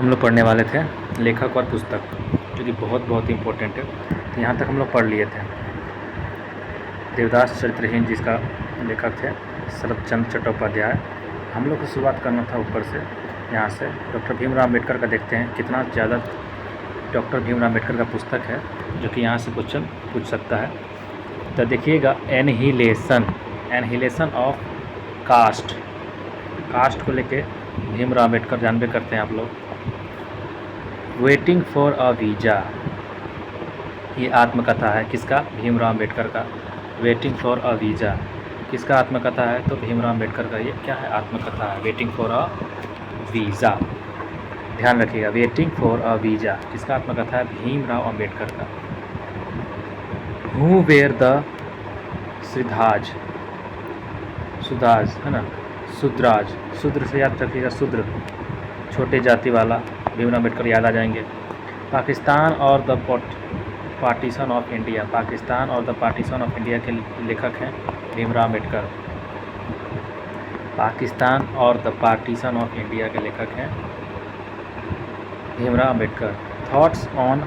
हम लोग पढ़ने वाले थे लेखक और पुस्तक, जो कि बहुत इम्पोर्टेंट है। तो यहाँ तक हम लोग पढ़ लिए थे। देवदास चरित्रहीन जिसका लेखक थे शरतचंद्र चट्टोपाध्याय। हम लोग को शुरुआत करना था ऊपर से, यहाँ से डॉक्टर भीमराव अम्बेडकर का देखते हैं कितना ज़्यादा डॉक्टर भीमराव अम्बेडकर का पुस्तक है जो कि यहाँ से क्वेश्चन पूछ सकता है। तो देखिएगा, एनहिलेशन ऑफ कास्ट को लेके भीमराव अम्बेडकर जानबे करते हैं आप लोग। वेटिंग फॉर अ वीज़ा, ये आत्मकथा है किसका? भीमराव अम्बेडकर का। वेटिंग फॉर अ वीज़ा किसका आत्मकथा है? तो भीमराव अम्बेडकर का। ये क्या है? आत्मकथा है, वेटिंग फॉर अ वीज़ा। ध्यान रखिएगा, वेटिंग फॉर अ वीज़ा किसका आत्मकथा है? भीमराव अम्बेडकर का। हु वेयर द सुदाज है ना, शूद्र से याद रखिएगा, शूद्र छोटे जाति वाला, भीमराव अम्बेडकर याद आ जाएंगे। पाकिस्तान और the partition of India, Pakistan और द पार्टीशन ऑफ इंडिया के लेखक हैं भीमराव अम्बेडकर। पाकिस्तान और द पार्टीशन ऑफ इंडिया के लेखक हैं भीमराव अम्बेडकर। थॉट्स ऑन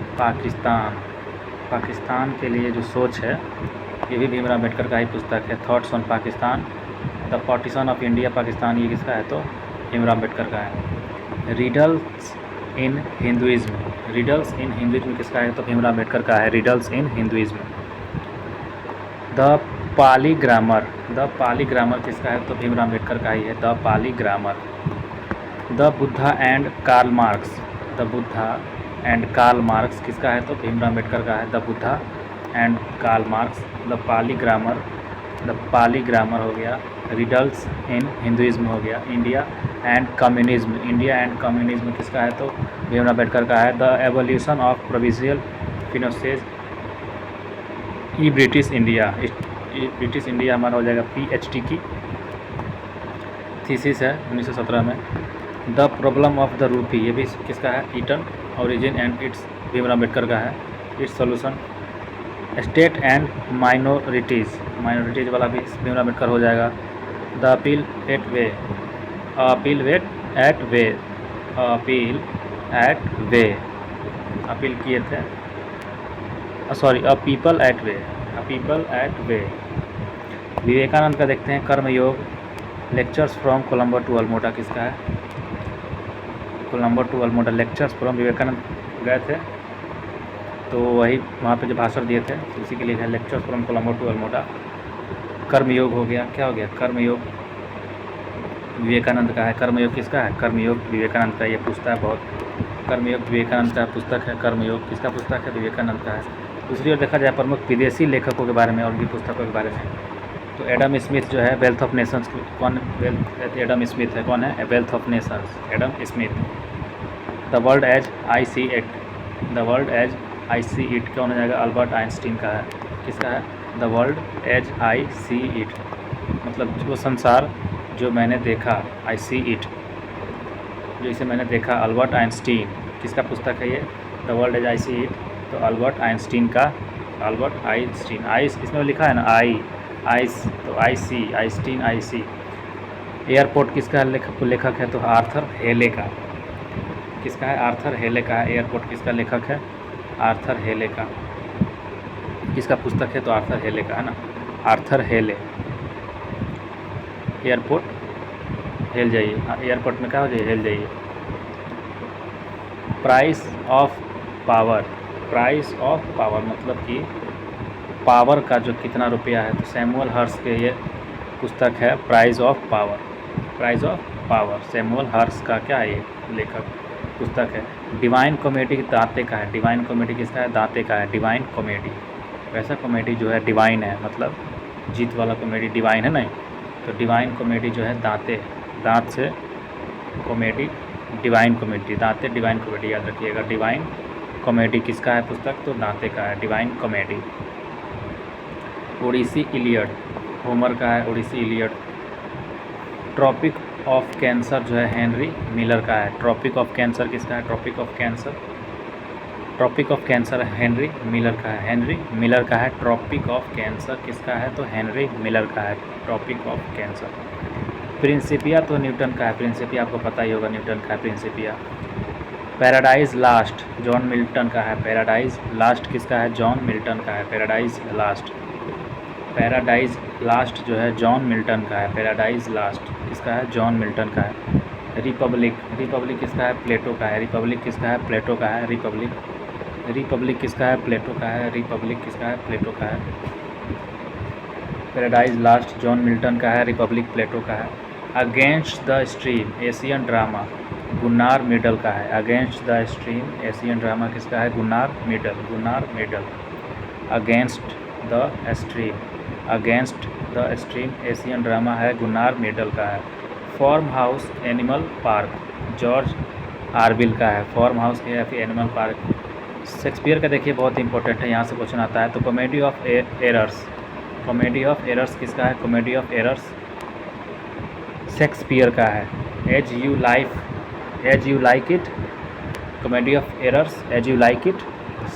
पाकिस्तान के लिए जो सोच है, ये भी भीमराव अम्बेडकर का ही पुस्तक है। Thoughts on Pakistan, the partition of India Pakistan, ये किसका है? तो भीमराव अम्बेडकर का है। रिडल्स इन हिंदुइज्म किसका है? तो भीमराव अम्बेडकर का है, riddles in Hinduism. The Pali grammar किसका है? तो भीमराव अम्बेडकर का ही है, the Pali grammar. The Buddha and Karl Marx किसका है? तो भीमराव अम्बेडकर का है, the Buddha and Karl Marx. The Pali grammar हो गया। रिडल्स इन हिंदुइज्म हो गया। इंडिया एंड कम्युनिज्म किसका है? तो भीमराव अम्बेडकर का है। The evolution of provincial finances in British India हमारा हो जाएगा PhD की थीसिस है 1917 में। The problem of the rupee, ये भी किसका है? ईटन, origin and its, Bhimrao Ambedkar का है। Its solution. State and minorities वाला भी भीमराव अम्बेडकर हो जाएगा। The appeal at way, appeal किए थे, sorry, a people at way. Vivekananda का देखते हैं, Karmayoga. Lectures from Colombo to Almora किसका है? Colombo to Almora, lectures from, Vivekananda गए थे तो वही वहाँ पे जो भाषण दिए थे उसी के लिए है, lectures from Colombo to Almora. Karmayoga हो गया, क्या हो गया? कर्मयोग विवेकानंद का है। कर्मयोग किसका है? कर्मयोग विवेकानंद का। ये पूछता है बहुत। कर्मयोग विवेकानंद का पुस्तक है। कर्मयोग किसका पुस्तक है? विवेकानंद का है। दूसरी ओर देखा जाए प्रमुख विदेशी लेखकों के बारे में और उनकी पुस्तकों के बारे में, तो एडम स्मिथ जो है wealth of nations, Adam Smith है। कौन है? Wealth of nations, Adam Smith. The world as I see it कौन हो जाएगा? अल्बर्ट आइंस्टीन का है। किसका है? The world as I see it, मतलब जो संसार जो मैंने देखा, आई सी इट, जो इसे मैंने देखा। अल्बर्ट आइंस्टीन किसका पुस्तक है ये? The world as I see it, तो अल्बर्ट आइंस्टीन का। अल्बर्ट आइंस्टीन, आइस इसमें लिखा है ना, आइस, तो आई सी, आइंस्टीन, आई सी। एयरपोर्ट किसका लेखक है? तो आर्थर हेले का। किसका है? आर्थर हेले का है। एयरपोर्ट किसका लेखक है? आर्थर हेले का। किसका पुस्तक है? तो आर्थर हेले का है ना, आर्थर हेले। एयरपोर्ट हेल जाइए, एयरपोर्ट में क्या हो जाइए? हेल जाइए। प्राइस ऑफ पावर मतलब कि पावर का जो कितना रुपया है, तो सैमुअल हर्स के ये पुस्तक है, price of power. Samuel Hersh का क्या है? ये लेखक पुस्तक है। डिवाइन कॉमेडी दांते का है। डिवाइन कॉमेडी किसका है? दांते का है, डिवाइन कॉमेडी। वैसा कॉमेडी जो है डिवाइन है, मतलब जीत वाला कॉमेडी डिवाइन है नहीं, तो डिवाइन कॉमेडी जो है दांत से कॉमेडी, डिवाइन कॉमेडी, दांते डिवाइन कॉमेडी, याद रखिएगा। डिवाइन कॉमेडी किसका है पुस्तक? तो दांते का है, divine comedy. Odyssey Iliad Homer का है, Odyssey Iliad. Tropic of cancer जो है हेनरी मिलर का है। ट्रॉपिक ऑफ कैंसर किसका है? Tropic of cancer Henry Miller का है। हेनरी मिलर का है। ट्रॉपिक ऑफ कैंसर किसका है? तो हेनरी मिलर का है, ट्रॉपिक ऑफ कैंसर। प्रिंसिपिया तो न्यूटन का है। प्रिंसिपिया आपको पता ही होगा, न्यूटन का है Principia. Paradise last John Milton का है। पैराडाइज लास्ट किसका है? जॉन मिल्टन का है। पैराडाइज लास्ट, पैराडाइज लास्ट जो है जॉन मिल्टन का है। पैराडाइज लास्ट किसका है? जॉन मिल्टन का है। रिपब्लिक, रिपब्लिक किसका है? प्लेटो का है। रिपब्लिक किसका है? प्लेटो का है। रिपब्लिक, रिपब्लिक किसका है? प्लेटो का है। रिपब्लिक किसका है? प्लेटो का है। पैराडाइज लास्ट जॉन मिल्टन का है। रिपब्लिक प्लेटो का है। Against the stream Asian drama Gunnar Myrdal का है। Against the stream Asian drama किसका है? Gunnar Myrdal, Gunnar Myrdal. Against the stream, against the stream Asian drama है गुन्नार मिडल का है। Farm house animal park George Orwell का है। Farm house या फिर एनिमल पार्क शेक्सपियर का देखिए बहुत इंपॉर्टेंट है, यहाँ से क्वेश्चन आता है। तो comedy of errors, comedy of errors किसका है? कॉमेडी ऑफ एरर्स शेक्सपियर का है। As you like it, comedy of errors as you like it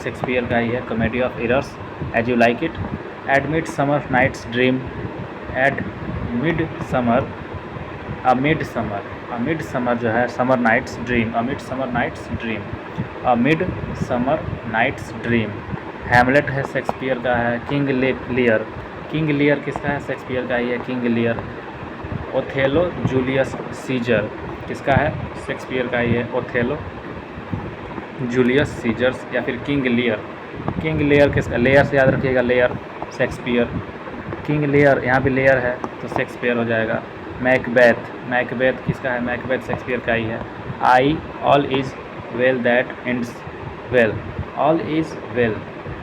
Shakespeare का ही है। Comedy of errors as you like it. A midsummer night's dream, a midsummer, amid summer, amid summer जो है summer night's dream, amid summer night's dream, amid summer night's dream. Hamlet है Shakespeare का है। King Lear, King Lear किसका है? Shakespeare का ही है King Lear. Othello Julius Caesar किसका है? शेक्सपियर का ही है ओथेलो जूलियस सीजर्स या फिर किंग लियर। किंग लियर किसका? लेयर से याद रखिएगा, लेयर शेक्सपियर। किंग लियर, यहाँ भी लेयर है तो शेक्सपियर हो जाएगा। मैकबेथ, मैकबेथ किसका है? मैकबेथ शेक्सपियर का ही है। I all is well that ends well, all is well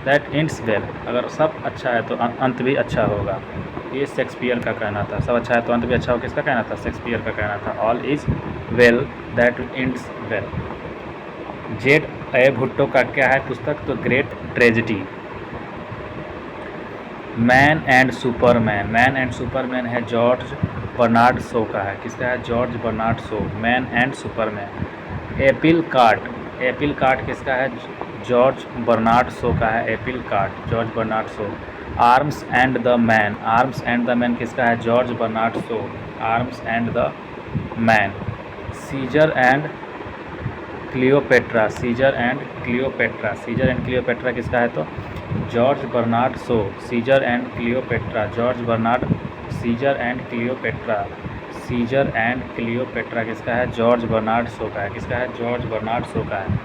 that ends well, अगर सब अच्छा है तो अंत भी अच्छा होगा, ये शेक्सपियर का कहना था। सब अच्छा है तो अंत भी अच्छा हो, किसका कहना था? शेक्सपियर का कहना था। All is well that ends well. Z A Bhutto का क्या है पुस्तक? तो great tragedy. Man and superman, man and superman है जॉर्ज बर्नार्ड शो का है। किसका है? George Bernard Shaw, man and superman. Apple cart, apple cart किसका है? जॉर्ज बर्नार्ड शो का है apple cart, George Bernard Shaw. Arms and the man, arms and the man किसका है? George Bernard Shaw, arms and the man. Caesar and Cleopatra, Caesar and Cleopatra, Caesar and Cleopatra किसका है? तो George Bernard Shaw, Caesar and Cleopatra, George Bernard, Caesar and Cleopatra, Caesar and Cleopatra किसका है? George Bernard Shaw का है। किसका है? George Bernard Shaw का है।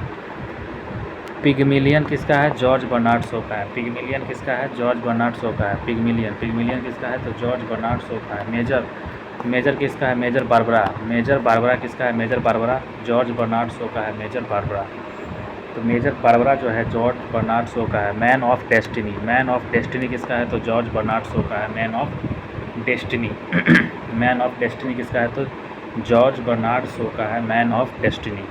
पिगमिलियन किसका है? जॉर्ज बर्नार्ड शो का है। पिगमिलियन किसका है? जॉर्ज बर्नार्ड शो का है। पिगमिलियन, पिगमिलियन किसका है? तो जॉर्ज बर्नार्ड शो का है। मेजर, मेजर किसका है? मेजर बारबरा, मेजर बारबरा किसका है? Major Barbara George Bernard Shaw का है, मेजर बारबरा। तो मेजर बारबरा जो है जॉर्ज बर्नार्ड शो का है। Man of destiny, man of destiny किसका है? तो जॉर्ज बर्नार्ड शो का है, man of destiny. Man of destiny किसका है? तो जॉर्ज बर्नार्ड शो का है, मैन ऑफ डेस्टिनी।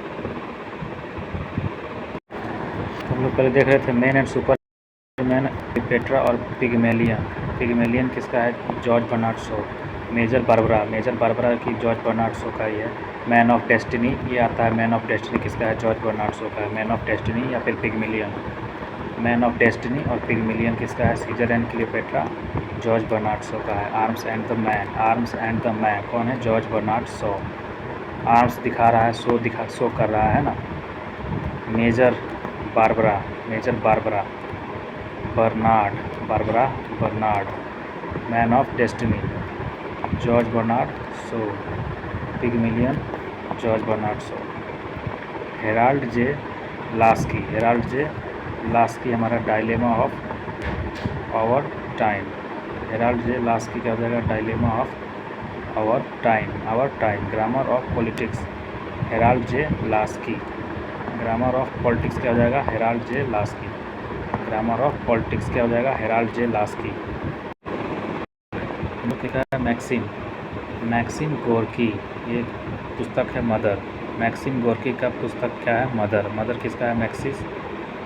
हम लोग पहले देख रहे थे मैन एंड सुपरमैन, पेट्रा और पिगमेलियन। पिगमेलियन किसका है? George Bernard Shaw. Major Barbara, major Barbara की जॉर्ज बर्नार्ड शो का ही है। मैन ऑफ डेस्टिनी ये आता है, मैन ऑफ डेस्टिनी किसका है? जॉर्ज बर्नार्ड शो का है, मैन ऑफ डेस्टिनी या फिर पिगमिलियन। मैन ऑफ डेस्टिनी और पिगमिलियन किसका है? Caesar and Cleopatra George Bernard Shaw का है। Arms and the man, arms and the man कौन है? George Bernard Shaw. आर्म्स दिखा रहा है, शो कर रहा है ना। Major Barbara, major Barbara, Bernard, Barbara Bernard, Man of Destiny George Bernard Shaw, Pygmalion George Bernard Shaw. Harold J Laski, Harold J Laski हमारा Dilemma of Our Time. Harold J Laski क्या हो जाएगा? Dilemma of Our Time, our time. Grammar of Politics, Harold J Laski. Grammar of Politics क्या हो जाएगा? Harold J Laski. Grammar of Politics क्या हो जाएगा? Harold J Laski. लिखा है मैक्सिम, मैक्सिम गोर्की, ये पुस्तक है मदर। मैक्सिम गोर्की का पुस्तक क्या है? मदर। मदर किसका है? Maxim,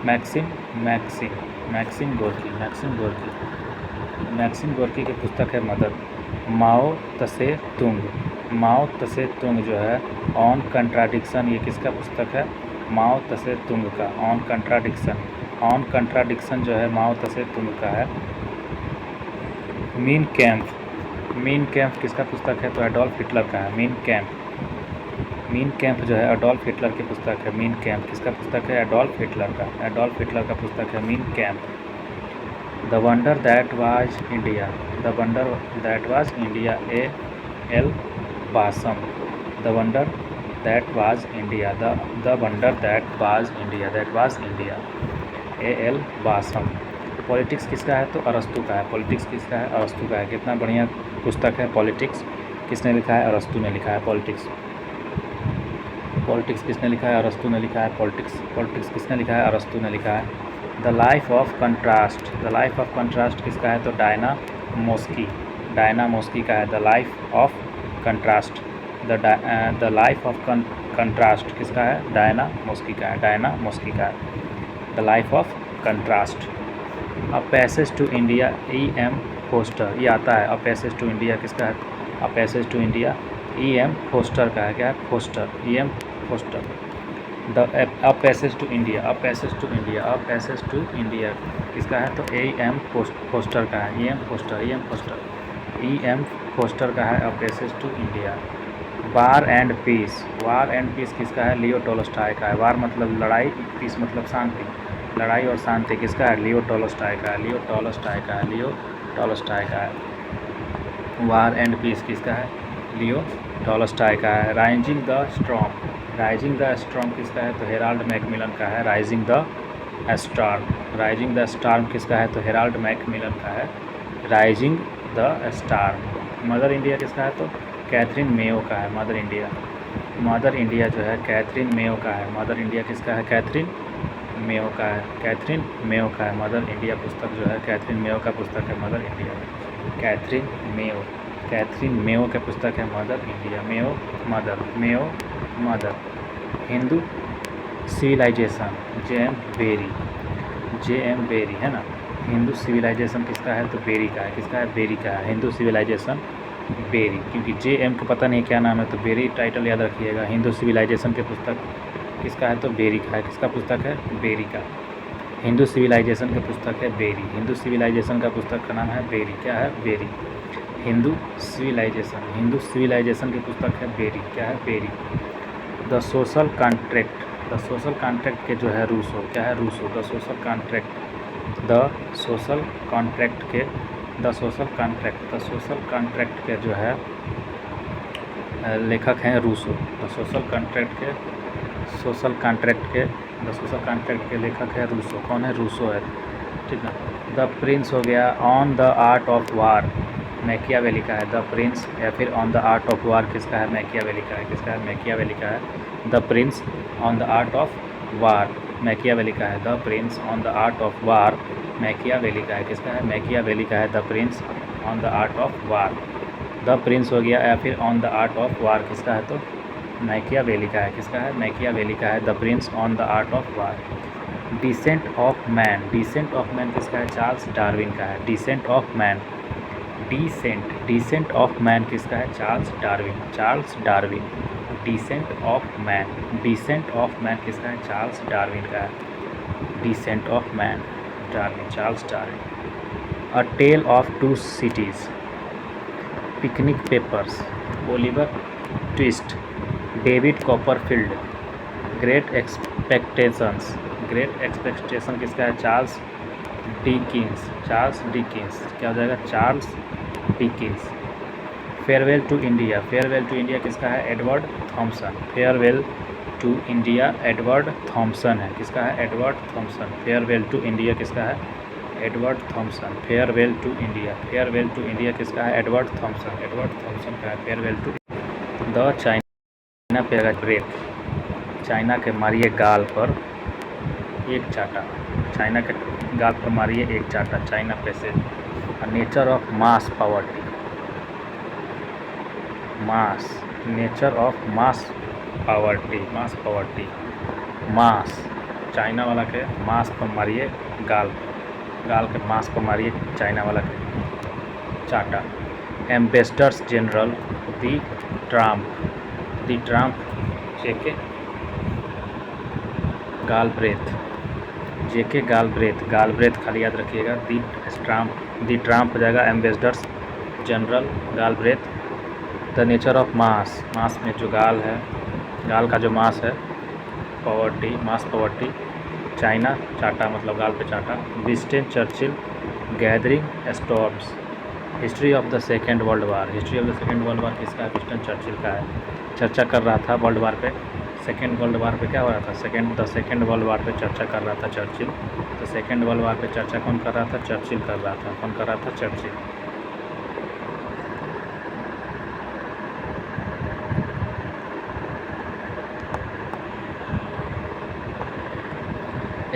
Maxim Gorky, Maxim Gorky, Maxim Gorky की पुस्तक है मदर। माओ तसे तुंग, माओ तसे तुंग जो है ऑन कंट्राडिक्शन, ये किसका पुस्तक है? माओ तसे तुंग का, ऑन कंट्राडिक्शन। ऑन कंट्राडिक्शन जो है माओ तसे तुंग का है। मीन कैम्प, मीन कैम्प किसका पुस्तक है? तो एडोल्फ हिटलर का है। मीन कैम्प, मीन कैंप जो है अडोल्फ हिटलर की पुस्तक है। मीन कैंप किसका पुस्तक है? एडोल्फ हिटलर का। एडोल्फ हिटलर का पुस्तक है Mein Kampf. The wonder that was India. The wonder that was India, A L Basham. The wonder that was India, the wonder that was India, that was India, A L Basham. Politics किसका है? तो अरस्तु का है। Politics किसका है? अरस्तु का है। कितना बढ़िया पुस्तक है पॉलिटिक्स। किसने लिखा है? अरस्तु ने लिखा है पॉलिटिक्स। पॉलिटिक्स किसने लिखा है? अरस्तु ने लिखा है पॉलिटिक्स। पॉलिटिक्स किसने लिखा है? अरस्तु ने लिखा है। The life of contrast. The life of contrast किसका है? तो डायना मोस्की। डायना मोस्की का है the life of contrast. The life of contrast किसका है? डायना मोस्की का है। डायना मोस्की का है the life of contrast. A passage to India, E M Forster. ये आता है अ पैसेज टू इंडिया किसका है? A passage to India E M Forster का है। क्या है? Forster, E M Forster. The a passage to India, a passage to India, a passage to India किसका है? तो ए एम फोस्टर का है। E M Forster, E M Forster, E M Forster का है a passage to India. War and peace. War and peace किसका है? लियो Tolstoy का है। वार मतलब लड़ाई, पीस मतलब शांति। लड़ाई और शांति किसका है? लियो टोल्स्टॉय का है। लियो टोल्स्टॉय का है। लियो टोल्स्टॉय का है। वार एंड पीस किसका है? लियो टोल्स्टॉय का है। Rising the storm. Rising the storm किसका है? तो हेराल्ड मैकमिलन का है। Rising the storm. Rising the storm किसका है? तो हेराल्ड मैकमिलन का है। Rising the storm. Mother India किसका है? तो कैथरीन मेयो का है। मदर इंडिया, मदर इंडिया जो है कैथरीन मेयो का है। मदर इंडिया किसका है? कैथरीन मेयो का है। कैथरीन मेयो का है मदर इंडिया पुस्तक जो है, कैथरीन मेयो का पुस्तक है Mother India. Katherine Mayo, Katherine Mayo का पुस्तक है Mother India. Mayo Mother, Mayo Mother. Hindu civilisation, J M Berry. J M Berry है ना। हिंदू सिविलाइजेशन किसका है? तो बेरी का है। किसका है? बेरी का है। हिंदू सिविलाइजेशन बेरी, क्योंकि जे एम को पता नहीं क्या नाम है, तो बेरी टाइटल याद रखिएगा। हिंदू सिविलाइजेशन के पुस्तक किसका है? तो बेरी का है। किसका पुस्तक है? बेरी का। हिंदू सिविलाइजेशन का पुस्तक है बेरी। हिंदू सिविलाइजेशन का पुस्तक का नाम है बेरी। क्या है? Berry. Hindu civilization, Hindu civilization की पुस्तक है बेरी। क्या है? Berry. The social contract. The social contract के जो है रूसो। क्या है? Rousseau. The social contract, the social contract के, the social contract, the social contract के जो है लेखक हैं रूसो। द सोशल कॉन्ट्रैक्ट के, सोशल कॉन्ट्रैक्ट के, द सोशल कॉन्ट्रैक्ट के लेखक है रूसो। कौन है? रूसो है। ठीक है। द प्रिंस हो गया। On the art of war, Machiavelli का है। द प्रिंस या फिर ऑन द आर्ट ऑफ वार किसका है? मैकियावेली का है। किसका है? मैकियावेली का है। The prince on the art of war, Machiavelli का है। The prince on the art of war, Machiavelli का है। किसका है? मैकियावेली का है। The prince on the art of war. The Prince हो गया या फिर ऑन द आर्ट ऑफ वार किसका है? तो मैकियावेली का है। किसका है? मैकियावेली का है। The prince on the art of war. Descent of man, descent of man किसका है? चार्ल्स डार्विन का है। Descent of man, descent, descent of man किसका है? Charles Darwin, Charles Darwin. Descent of man, descent of man किसका है? Charles Darwin का है। Descent of man, Darwin, Charles Darwin. A tale of two cities, picnic papers, Oliver Twist, David Copperfield. Great expectations, great expectation किसका है? Charles Dickens, Charles Dickens. क्या हो जाएगा? Charles Dickens. Farewell to India, farewell to India किसका है? Edward Thomson. Farewell to India Edward Thomson है। किसका है? Edward Thomson. Farewell to India किसका है? Edward Thomson. Farewell to India, farewell to India किसका है? एडवर्ड थॉमसन, एडवर्ड थॉमसन का है farewell to. The China break, China के मारिए गाल पर एक चाटा, चाइना के गाल पर मारिए एक चाटा। China passage. Nature of mass poverty, mass, nature of mass poverty, mass poverty. Mass, China वाला के मास पर मारिए गाल, गाल के मास पर मारिए चाइना वाला के चाटा। Ambassadors general the Trump, the Trump J K Galbraith, J K Galbraith, Galbraith खाली याद रखिएगा। दी ट्रम्प हो जाएगा ambassadors general Galbraith. The nature of mass, mass में जो गाल है, गाल का जो मांस है, पॉवर्टी, मास पॉवर्टी। चाइना, चाटा मतलब गाल पे चाटा। Winston Churchill, gathering storms. History of the second world war, history of the second world war किसका है? विंस्टन चर्चिल का है। चर्चा कर रहा था वर्ल्ड वार पे, सेकेंड वर्ल्ड वार पे क्या हो रहा था? सेकेंड वर्ल्ड वार पे चर्चा कर रहा था चर्चिल। तो सेकेंड वर्ल्ड वार पे चर्चा कौन कर रहा था? चर्चिल कर रहा था। कौन कर रहा था? चर्चिल।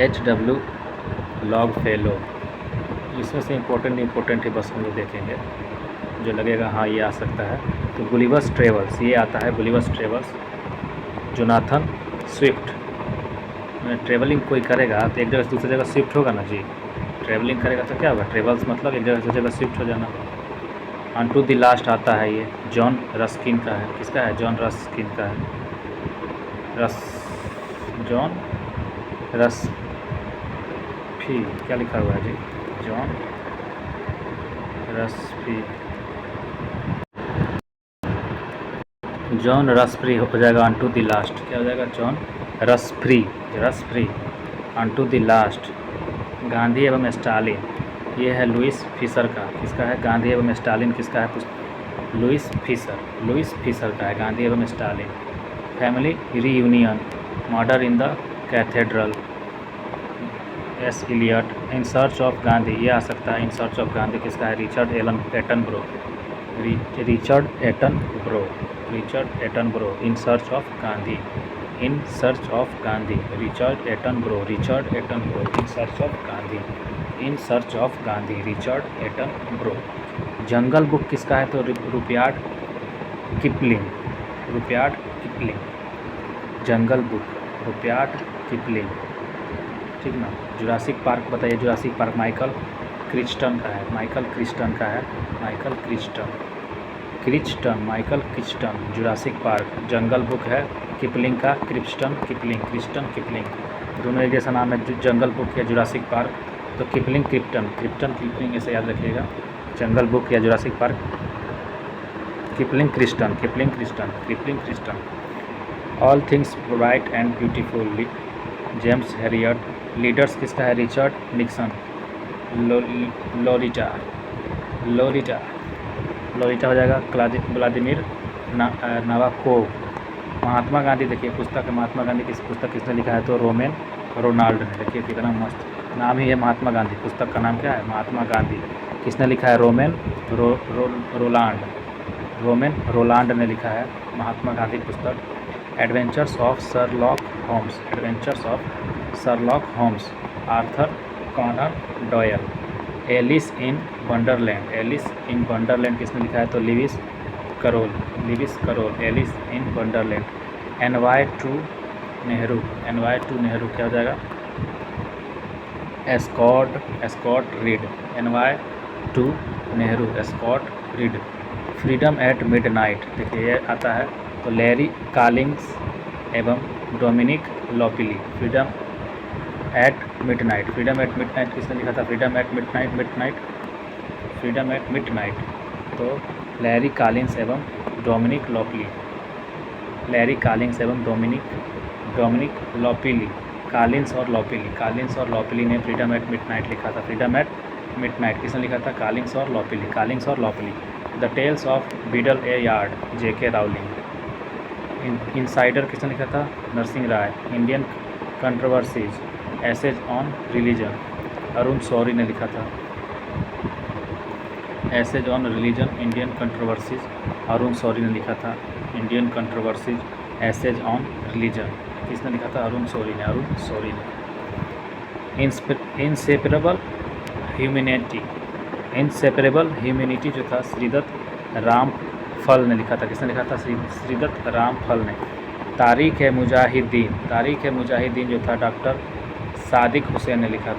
HW Longfellow. इसमें से इम्पोर्टेंट ही बस हम लोग देखेंगे, जो लगेगा हाँ ये आ सकता है। तो गुलिवर्स ट्रेवल्स, ये आता है Gulliver's travels. Jonathan Swift. Travelling कोई करेगा तो एक जगह से दूसरी जगह शिफ्ट होगा ना जी। ट्रेवलिंग करेगा तो क्या होगा? ट्रेवल्स मतलब एक जगह से जगह शिफ्ट हो जाना। अनटू द लास्ट आता है, ये जॉन रस्किन का है। किसका है? जॉन रस्किन का है। जॉन रस्फी, क्या लिखा हुआ है जी? जॉन रस्फी, जॉन रसफ्री हो जाएगा। अनटू द लास्ट क्या हो जाएगा? John Ruskin, Ruskin. Unto the last. Gandhi एवं स्टालिन, ये है लुइस फिशर का। किसका है? गांधी एवं स्टालिन किसका है? लुइस फिशर का है, गांधी एवं Stalin. Family reunion, murder in the cathedral, S Eliot. In search of Gandhi, ये आ सकता है। इन सर्च ऑफ गांधी किसका है? Richard Attenborough, Richard Attenborough. In search of Gandhi, in search of Gandhi, Richard Attenborough, in search of Gandhi, in search of Gandhi, Richard Attenborough. Jungle book किसका है? तो Rudyard Kipling, jungle book Rudyard Kipling, ठीक ना। जुरासिक पार्क बताइए, Jurassic park Michael Crichton का है, Michael Crichton. Jurassic park. Jungle book है Kipling का, क्रिस्टन किपलिंग। दोनों एक जैसा नाम है, जंगल बुक या जुरासिक पार्क। तो किपलिंग ऐसे याद रखिएगा। जंगल बुक या Jurassic park, Kipling Kristen. All things bright and beautiful, James Herriot. Leaders किसका है? Richard Nixon. लोरिटा हो जाएगा। व्लादिमीर नावाकोव। महात्मा गांधी, देखिए पुस्तक है महात्मा गांधी, पुस्तक किसने लिखा है? तो रोमेन रोनाल्ड ने। देखिए कितना मस्त नाम ही है महात्मा गांधी। पुस्तक का नाम क्या है? महात्मा गांधी। किसने लिखा है? रोमेन रोलांड ने लिखा है महात्मा गांधी पुस्तक। Adventures of Sherlock Holmes, Arthur Conan Doyle. Alice in wonderland किसने लिखा है? तो Lewis Carroll, Alice in wonderland. NY to Nehru क्या हो जाएगा? Escott Reid, NY to Nehru, Escott Reid. Freedom at midnight, देखिए ये आता है। तो लैरी कॉलिंस एवं Dominique Lapierre. Freedom at midnight किसने लिखा था? Freedom at midnight. तो लैरी कॉलिंस एवं Dominique Lapierre, Dominique Lapierre. Collins और लोपिली ने फ्रीडम एट मिडनाइट लिखा था। फ्रीडम एट मिडनाइट किसने लिखा था? कॉलिंस और Lapierre. The tales of Beedle a bard, JK Rowling. Insider किसने लिखा था? Narasimha Rao. Indian controversies, essays on religion, Arun Shourie ने लिखा था। Essays on religion, Indian controversies, Arun Shourie ने लिखा था। Indian controversies, essays on religion किसने लिखा था? अरुण शौरी ने। इंसेपरेबल ह्यूमैनिटी जो था, श्रीदत्त रामफल ने लिखा था। किसने लिखा था? श्रीदत्त रामफल ने। तारीख है मुजाहिदीन जो था, डॉक्टर सादिक हुसैन ने लिखा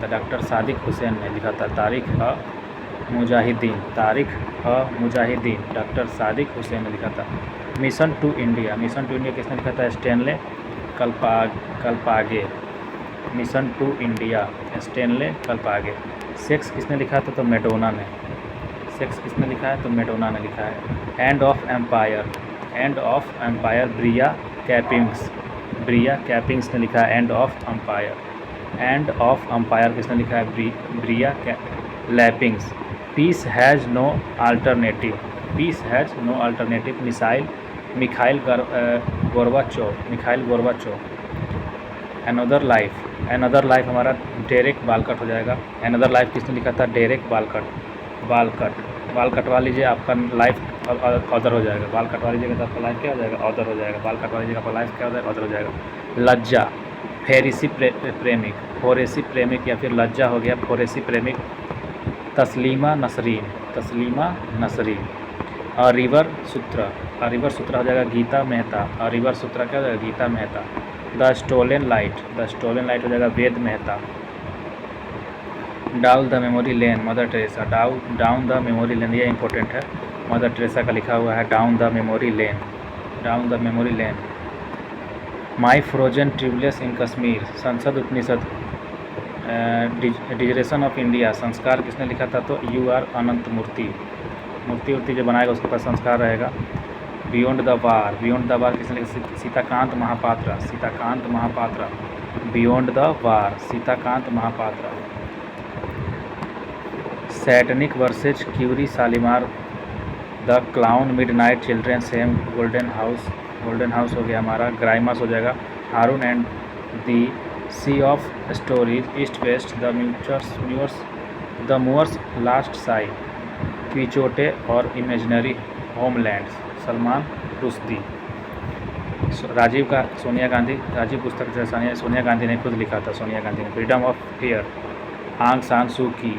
था। तारीख मुजाहिदीन, डॉक्टर सादिक हुसैन ने लिखा था। मिशन टू इंडिया किसने लिखा था? Stanley Kalpage. Mission to India, Stanley Kalpage. Sex किसने लिखा था? तो मैडोना ने। लिखा है? End of empire, Brian Lapping, Brian Lapping ने लिखा है end of empire, end of empire किसने लिखा है, Brian Lapping. Peace has no alternative, peace has no alternative, Mikhail Gorbachev. Another life हमारा डेरेक बालकट हो जाएगा। एनदर लाइफ किसने लिखा था, डेरेक बाल कटवा लीजिए, आपका लाइफ अदर हो जाएगा। बाल कटवा लीजिएगा तो आपका लाइफ क्या हो जाएगा, अदर हो जाएगा। बाल कटवा लीजिएगा आपका लाइफ क्या हो जाएगा, अदर हो जाएगा। लज्जा, फेरिसी प्रेमिक, फोरेसी प्रेमिक या फिर लज्जा हो गया, फोरेसी प्रेमिक। तस्लीमा नसरीन। अ रिवर सूत्र हो जाएगा गीता मेहता। अ रिवर सूत्र क्या हो जाएगा, Gita Mehta. The stolen light हो जाएगा Ved Mehta. Down the memory lane, Mother Teresa. Down the memory lane, ये इंपॉर्टेंट है, मदर टेरेसा का लिखा हुआ है down the memory lane. My frozen turbulence in Kashmir, संसद उपनिषद। डिजरेशन ऑफ इंडिया, संस्कार किसने लिखा था, तो यू आर अनंत मूर्ति जो बनाएगा उसके पास संस्कार रहेगा। बियॉन्ड द वार किसने लिखा, Sitakant Mahapatra. Beyond the war, Sitakant Mahapatra. Satanic verses क्यूरी Shalimar. The clown midnight children's हेम, गोल्डन हाउस हो गया हमारा। ग्राइमस हो जाएगा Haroun and the sea of stories, east west. The Moor's last sigh, Quichotte और इमेजिनरी होमलैंड्स। सलमान रुश्दी। राजीव पुस्तक से सोनिया गांधी ने खुद लिखा था, सोनिया गांधी ने। फ्रीडम ऑफ फियर, आंग सान सू की।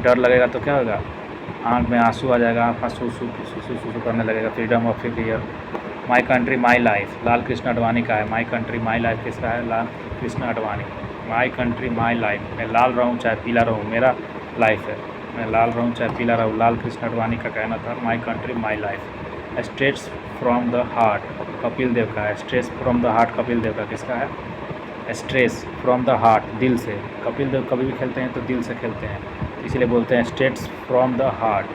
डर लगेगा तो क्या होगा, आंख में आंसू आ जाएगा, आँख सूसू करने लगेगा। Freedom of fear. My country my life, Lal Krishna Advani का है। माई कंट्री माई लाइफ किसका है, Lal Krishna Advani. My country my life, मैं लाल रहूँ चाहे पीला रहूँ, मेरा लाइफ है, मैं लाल रहूँ चाहे पीला रहूँ, लाल कृष्ण अडवाणी का कहना था। My country my life. Straight from the heart, Kapil Dev का है। Straight from the heart Kapil Dev का किसका है, स्ट्रेस फ्रॉम द हार्ट, दिल से। कपिल देव कभी भी खेलते हैं तो दिल से खेलते हैं, इसीलिए बोलते हैं straights from the heart.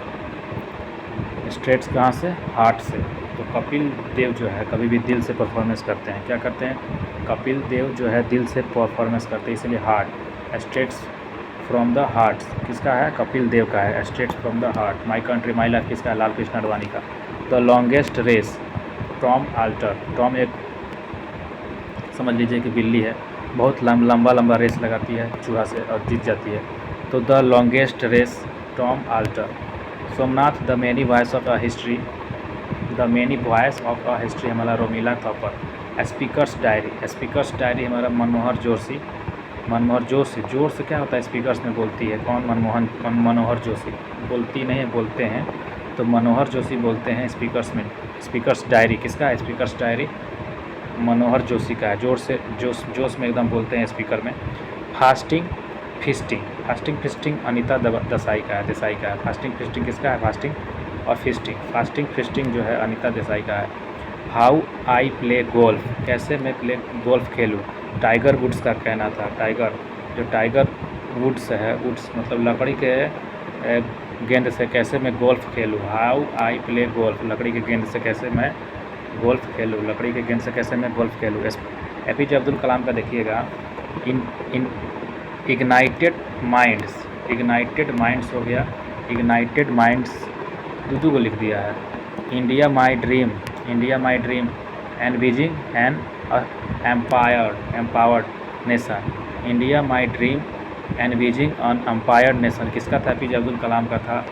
Straights कहाँ से, हार्ट से। तो कपिल देव जो है कभी भी दिल से परफॉर्मेंस करते हैं। क्या करते हैं, कपिल देव जो है दिल से परफॉर्मेंस करते हैं, इसलिए heart. Straights from the heart किसका है, कपिल देव का है। Straights from the heart. My country my life किसका है, लाल कृष्ण अडवाणी का। The longest race, Tom Alter. Tom एक समझ लीजिए कि बिल्ली है, बहुत लंबा रेस लगाती है चूहा से और जीत जाती है। तो the longest race, Tom Alter. Somnath, the many voice of a history. The many voice of a history हमारा रोमिला थॉपर। स्पीकर्स डायरी हमारा मनोहर जोशी। जोर से क्या होता है, स्पीकर्स में बोलती है कौन, मनोहर जोशी। बोलती नहीं है, बोलते हैं, तो मनोहर जोशी बोलते हैं स्पीकर्स में। स्पीकर्स डायरी किसका है, स्पीकर्स डायरी मनोहर जोशी का है। जोर से जोश में एकदम बोलते हैं स्पीकर में। फास्टिंग फिस्टिंग अनीता देसाई का है। फास्टिंग फिस्टिंग किसका है, फास्टिंग फिस्टिंग जो है अनीता देसाई का है। हाउ आई प्ले गोल्फ, कैसे मैं गोल्फ खेलूँ, टाइगर वुड्स का कहना था। टाइगर वुड्स है, वुड्स मतलब लकड़ी के गेंद से कैसे मैं गोल्फ खेलूँ। हाउ आई प्ले गोल्फ, लकड़ी के गेंद से कैसे मैं गोल्फ खेलूँ। एपीजे अब्दुल कलाम का देखिएगा, इग्नाइटेड माइंड्स हो गया। इग्नाइटेड माइंड्स दूदू को लिख दिया है। India my dream envisioning an empowered nation. India my dream envisioning an empowered nation किसका था, एपीजे अब्दुल कलाम का था।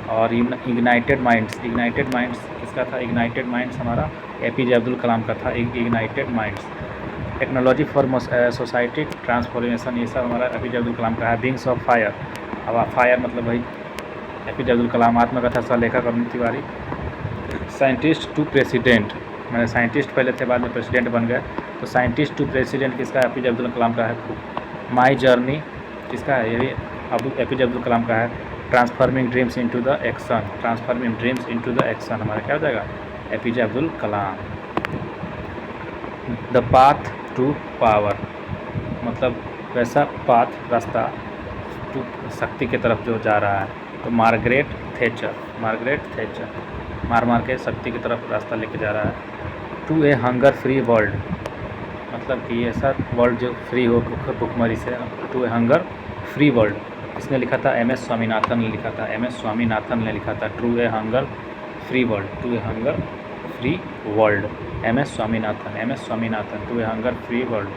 और इग्नाइटेड माइंड्स किसका था, इग्नाइटेड माइंड्स हमारा एपीजे अब्दुल कलाम का था। Ignited minds. Technology for society transformation, ये सब हमारा एपीजे अब्दुल कलाम का है। विंग्स ऑफ फायर, अब फायर मतलब भाई एपीजे अब्दुल कलाम। आत्मकथा सह लेखक Arun Tiwari. Scientist to president, मैंने साइंटिस्ट पहले थे, बाद में प्रेसिडेंट बन गए, तो साइंटिस्ट टू प्रेसिडेंट किसका है, एपीजे अब्दुल कलाम का है। माई जर्नी किसका है, ये भी एपीजे अब्दुल कलाम का है। Transforming dreams into the action हमारा क्या हो जाएगा, APJ Abdul Kalam. The path to power मतलब वैसा पाथ, रास्ता टू शक्ति की तरफ जो जा रहा है, तो मार्गरेट थैचर मार के शक्ति की तरफ रास्ता लेके जा रहा है। To a hunger free world, मतलब कि ऐसा वर्ल्ड जो फ्री हो भुखमरी से, to a hunger free world. इसने लिखा था MS स्वामीनाथन ने लिखा था, MS स्वामीनाथन ने लिखा था to a hunger free world, to a hunger free world, MS Swaminathan to a hunger free world.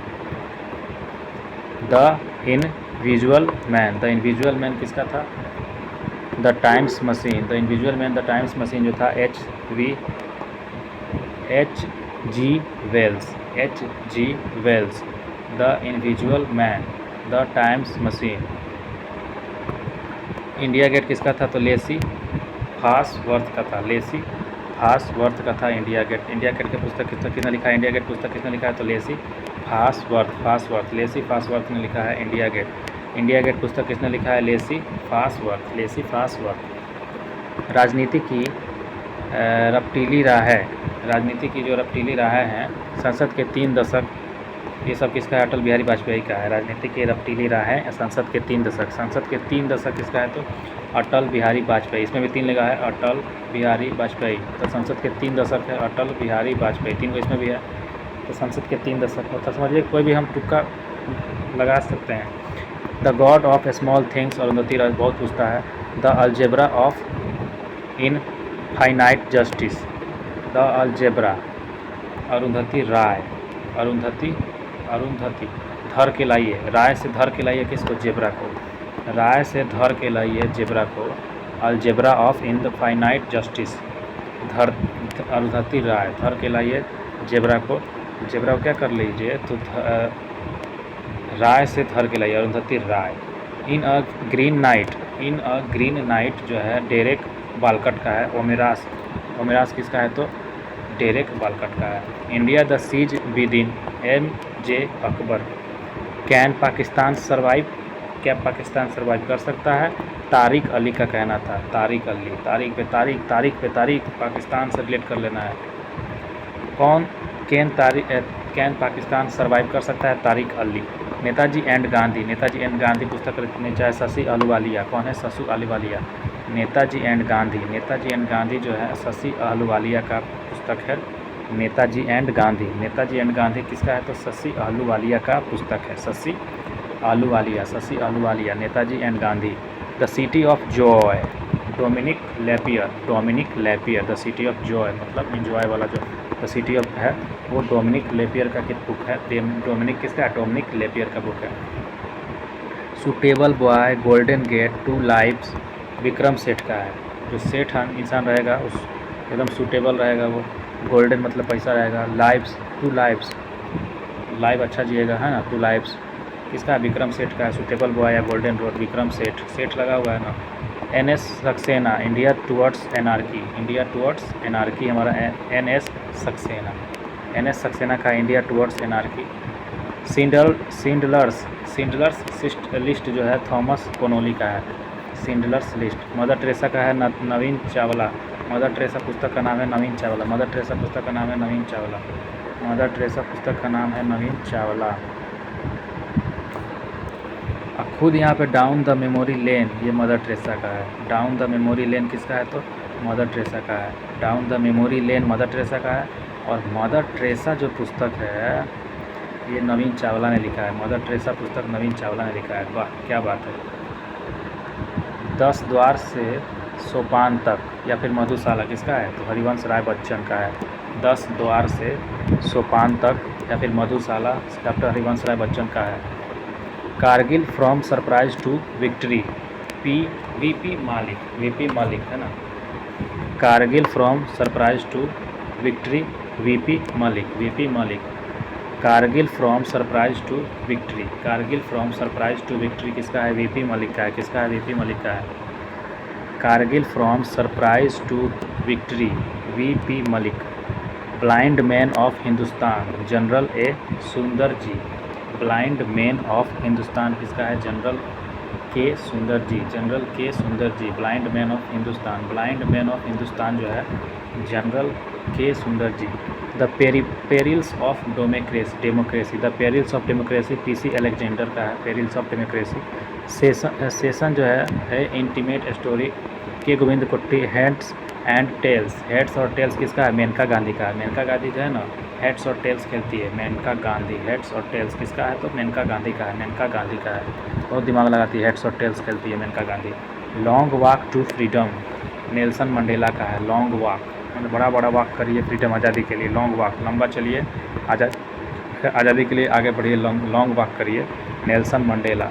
The invisible man किसका था? The times machine, the invisible man the times machine जो था H.G. Wells, the invisible man the times machine. India gate किसका था? तो लेसी फासवर्थ का था, लेसी फासवर्थ का था इंडिया गेट। इंडिया गेट की पुस्तक किसने लिखा है? इंडिया गेट पुस्तक किसने लिखा है? तो लेसी फासवर्थ ने लिखा है इंडिया गेट। इंडिया गेट पुस्तक किसने लिखा है? लेसी फासवर्थ। राजनीति की रपटीली जो रपटीली राहें हैं, संसद के 3 दशक, ये सब किसका है? अटल बिहारी वाजपेयी का है। राजनीति की रपटीली राहें, संसद के 3 दशक किसका है? तो अटल बिहारी वाजपेयी। इसमें भी 3 लगा है, अटल बिहारी वाजपेयी। तो संसद के 3 दशक है अटल बिहारी वाजपेयी, 3 को इसमें भी है। तो संसद के 3 दशक होता, समझिए कोई भी हम तुक्का लगा सकते हैं। The god of small things, Arundhati Roy बहुत पूछता है। The algebra of infinite justice, the algebra, Arundhati Roy, Arundhati धर के लाइए, राय से धर के लाइए किसको? जेब्रा को, राय से धर के लाइए जेब्रा को। Algebra of infinite justice, Arundhati Roy, धर के लाइए जेब्रा को। जेब्रा को क्या कर लीजिए? तो राय से धर के लाइए, अरुंधति राय। इन अ ग्रीन नाइट जो है डेरेक बालकट का है। ओमेरास किसका है? तो डेरेक बालकट का है। India the siege within MJ Akbar. Can Pakistan survive, क्या पाकिस्तान सर्वाइव कर सकता है? तारिक अली का कहना था, तारिक अली, तारीख पे तारीख पाकिस्तान से रिलेट कर लेना है। कौन कैन पाकिस्तान सर्वाइव कर सकता है? तारिक अली। नेताजी एंड गांधी पुस्तक लिखने चाहे शशि अहलूवालिया। कौन है? शशि अहलूवालिया। नेताजी एंड गांधी जो है शशि अहलूवालिया का पुस्तक है। नेताजी एंड गांधी किसका है? तो शशि अहलूवालिया का पुस्तक है, Shashi Ahluwalia, Netaji and Gandhi. The city of joy, Dominique Lapierre, the city of joy मतलब इंजॉय वाला जो द सिटी ऑफ है वो डोमिनिक लेपियर का बुक है। डोमिनिक किसका है? डोमिनिक लेपियर का बुक है। Suitable boy, golden gate, 2 lives Vikram Seth का है। जो सेठ इंसान रहेगा उस एकदम सूटेबल रहेगा वो। गोल्डन मतलब पैसा रहेगा, लाइव्स 2 लाइव्स, लाइव अच्छा जिएगा, है ना। 2 लाइव्स किसका? विक्रम सेठ का है। सूटेबल बॉय या गोल्डन रोड, विक्रम सेठ लगा हुआ है ना। NS Saxena, India towards anarchy, हमारा NS सक्सेना का इंडिया टुवर्ड्स एनार्की। सिंडलर्स लिस्ट जो है थॉमस कोनोली का है, सिंडलर्स लिस्ट। मदर टेरेसा का है नवीन चावला। मदर टेरेसा पुस्तक का नाम है नवीन चावला। मदर टेरेसा पुस्तक का नाम है नवीन चावला। खुद यहाँ पे डाउन द मेमोरी लेन, ये मदर टेरेसा का है। डाउन द मेमोरी लेन किसका है? तो मदर टेरेसा का है। Down the memory lane Mother Teresa का है। और मदर टेरेसा जो पुस्तक है ये नवीन चावला ने लिखा है। मदर टेरेसा पुस्तक नवीन चावला ने लिखा है। वाह क्या बात है। 10 द्वार से सोपान तक या फिर मधुशाला किसका है? तो हरिवंश राय बच्चन का है। 10 द्वार से सोपान तक या फिर मधुशाला डॉक्टर हरिवंश राय बच्चन का है। Kargil from surprise to victory, VP Malik है ना। Kargil from surprise to victory, VP Malik. Kargil from surprise to victory किसका है? VP मलिक का है। किसका है? VP मलिक का है। Kargil from surprise to victory, VP Malik. Blind man of Hindustan, general A Sundar ji. Blind man of Hindustan किसका है? General K Sundar ji. Blind man of Hindustan जो है general K Sundar ji. The perils of democracy, PC Alexander का है। Perils of democracy. सेशन जो है इंटीमेट स्टोरी, K गोविंद कुट्टी। And tales, heads और टेल्स किसका है? मेनका गांधी का है। मेनका गांधी जो है ना हेड्स और टेल्स खेलती है। मेनका गांधी, हेड्स और टेल्स किसका है? तो मेनका गांधी का है, मेनका गांधी का है। बहुत दिमाग लगाती है, हेड्स और टेल्स खेलती है Maneka Gandhi. Long walk to freedom, Nelson Mandela का है। लॉन्ग वॉक मतलब बड़ा बड़ा वॉक करिए फ्रीडम, आज़ादी के लिए। लॉन्ग वॉक, लंबा चलिए, आज़ादी के लिए आगे बढ़िए, लॉन्ग वॉक करिए, Nelson Mandela.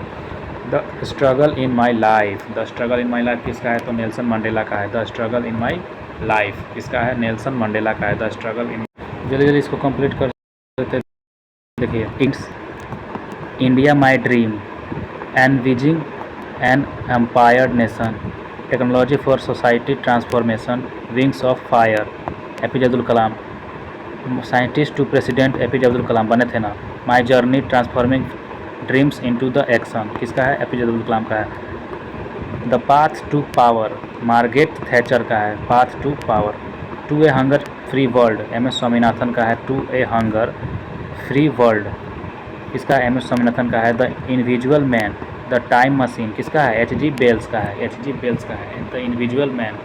The struggle in my life, the struggle in my life किसका है? तो नेल्सन मंडेला का है। The struggle in my life किसका है? नेल्सन मंडेला का है। द स्ट्रगल इन, जल्दी जल्दी इसको कंप्लीट कर देते। देखिए, it's India my dream, envisioning an empowered nation, technology for society transformation, wings of fire, APJ Abdul Kalam, scientist to president APJ Abdul Kalam बने थे ना। My journey transforming dreams into the action किसका है? एपीजे अब्दुल कलाम का है। The path to power, Margaret Thatcher का है। Path to power. To a hunger free world, M S Swaminathan का है। To a hunger free world किसका है? एम एस स्वामीनाथन का है। The invisible man, the time machine किसका है? एच जी बेल्स का है। एच जी बेल्स का है। द इनविजुअल मैन,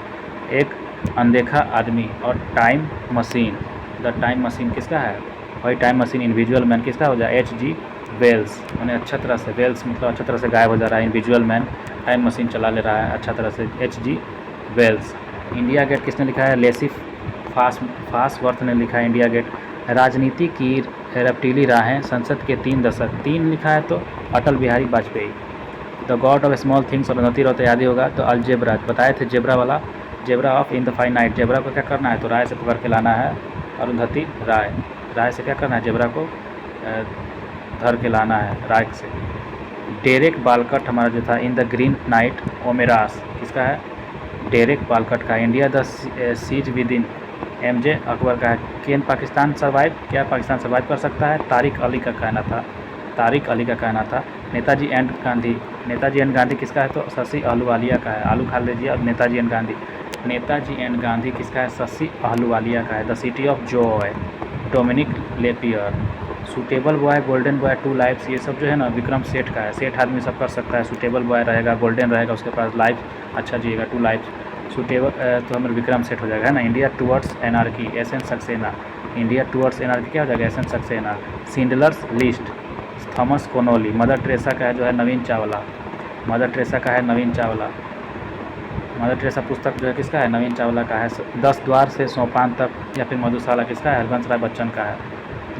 एक अनदेखा आदमी, और time machine, the time machine किसका है? वही टाइम मशीन, इनविजुअल मैन किसका हो जाए? H G Wales. उन्हें अच्छा तरह से, वेल्स मतलब अच्छा तरह से गायब हो जा रहा है। इनविजुअल मैन टाइम मशीन चला ले रहा है अच्छा तरह से, H G Wells. India gate किसने लिखा है? लेसी फासवर्थ ने लिखा है इंडिया गेट। राजनीति की रपटीली राहें, संसद के 3 दशक, 3 लिखा है तो Atal Bihari Vajpayee. The god of small things, Arundhati Roy तो याद ही होगा। तो अलजेब्रा बताए थे, जेब्रा वाला, zebra of in the finite. Zebra को क्या करना है? तो राय से पकड़ के लाना है, अरुंधति राय। राय से क्या करना है? जेब्रा को धर के लाना है राय से। डेरेक बालकट हमारा जो था, in the green night Omeros किसका है? डेरेक बालकट का। India the siege within, M J Akbar का है। कैन पाकिस्तान सर्वाइव, क्या पाकिस्तान सर्वाइव कर सकता है? तारिक अली का कहना था, तारिक अली का कहना था। नेताजी एंड गांधी, नेताजी एंड गांधी किसका है? तो शशि अहलूवालिया का है। आलू खा लीजिए। अब नेताजी एंड गांधी, नेताजी एंड गांधी किसका है? शशि अहलूवालिया का है। The city of joy, Dominique Lapierre. Suitable boy, golden boy, two lives, ये सब जो है ना विक्रम सेठ का है। सेठ आदमी सब कर सकता है। सूटेबल बॉय रहेगा, गोल्डन रहेगा, उसके पास लाइफ अच्छा जिएगा, टू लाइफ। सूटेबल तो हमारे विक्रम सेठ हो जाएगा, है ना। India towards anarchy, S N Saxena. India towards anarchy क्या हो जाएगा? S N Saxena. Schindler's list, Thomas Keneally. Mother Teresa का है जो है नवीन चावला। मदर टेरेसा का है नवीन चावला। मदर टेरेसा पुस्तक जो है किसका है? नवीन चावला का है। 10 द्वार से सोपान तक या फिर मधुशाला किसका है? हरिवंश राय बच्चन का है।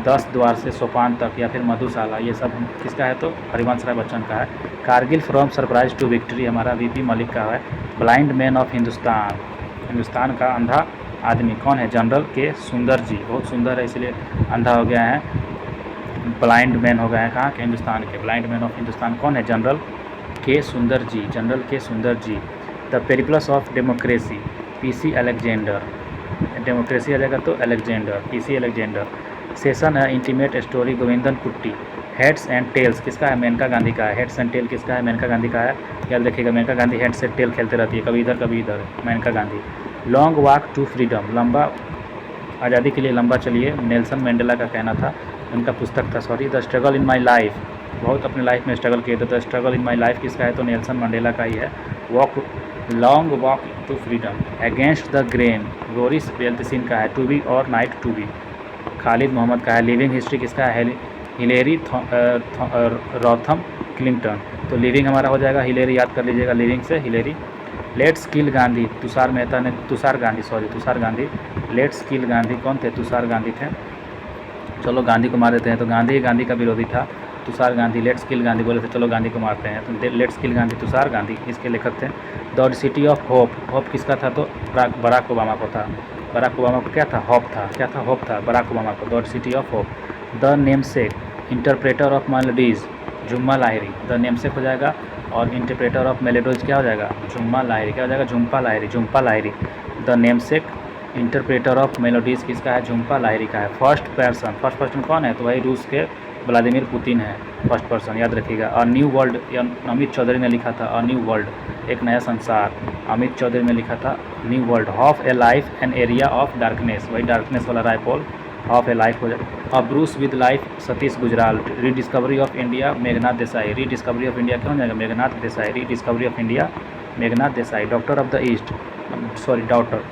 10 द्वार से सोपान तक या फिर मधुशाला, ये सब किसका है? तो हरिवंश राय बच्चन का है। Kargil from surprise to victory हमारा वीपी मलिक का है। Blind man of Hindustan, Hindustan का अंधा आदमी कौन है? जनरल के सुंदर जी। बहुत सुंदर है इसलिए अंधा हो गया है, ब्लाइंड मैन हो गए हैं। कहाँ के? हिंदुस्तान के। ब्लाइंड मैन ऑफ हिंदुस्तान कौन है? General K Sundar ji, general K Sundar ji. The perils of democracy, PC Alexander. Democracy आ जाएगा तो अलेक्जेंडर, पीसी अलेक्जेंडर। सेशन है intimate story, Govindan Kutty. Heads and tales किसका है? मेनका गांधी का है। हेड्स एंड टेल किसका है? मेनका गांधी का है। याद रखिएगा, Maneka Gandhi heads and tail खेलते रहती है, कभी इधर कभी इधर, Maneka Gandhi. Long walk to freedom, लंबा आज़ादी के लिए लंबा चलिए, नेल्सन मंडेला का कहना था, उनका पुस्तक था, sorry. The struggle in my life, बहुत अपने लाइफ में स्ट्रगल किए थे। The struggle in my life किसका है? तो नेल्सन मंडेला का ही है। Walk, long walk to freedom. Against the grain, Boris Yeltsin का है। टू बी और not to be, Khalid Mohammed का है। लिविंग हिस्ट्री किसका है? Hillary Rodham Clinton. तो लिविंग हमारा हो जाएगा, हिलेरी याद कर लीजिएगा, लिविंग से हिलेरी। लेट्स किल गांधी, तुषार मेहता ने, तुषार गांधी। लेट्स किल गांधी कौन थे? तुषार गांधी थे। चलो गांधी को मार देते हैं, तो गांधी का विरोधी था तुषार गांधी। लेट्स किल गांधी बोले थे, चलो गांधी को मारते हैं, तो लेट्स किल गांधी, तुषार गांधी इसके लेखक थे। The city of hope, hope किसका था? तो बराक ओबामा को था। बराक ओबामा को क्या था? होप था। क्या था? होप था बराक ओबामा को। The city of hope. The namesake, interpreter of melodies, जुम्मा लाहिरी। द नेमसेक हो जाएगा, और इंटरप्रेटर ऑफ मेलोडीज क्या हो जाएगा? जुम्मा लाहिरी। क्या हो जाएगा? Jhumpa Lahiri. The namesake interpreter of melodies किसका है? झुम्पा लाहिरी का है। फर्स्ट पर्सन कौन है? तो वही रूस के व्लादिमीर पुतिन है, फर्स्ट पर्सन, याद रखिएगा। A new world, Amit Chaudhuri ने लिखा था। अ न्यू वर्ल्ड, एक नया संसार, अमित चौधरी ने लिखा था। New world. Half a life an area of darkness, वही डार्कनेस वाला रायपोल, हाफ ए लाइफ हो जाए। A brush with life, Satish Gujral. Rediscovery of India, Meghnad Desai. Rediscovery of India कौन जाएगा? Meghnad Desai. Rediscovery of India, Meghnad Desai. Doctor of the east, sorry daughter,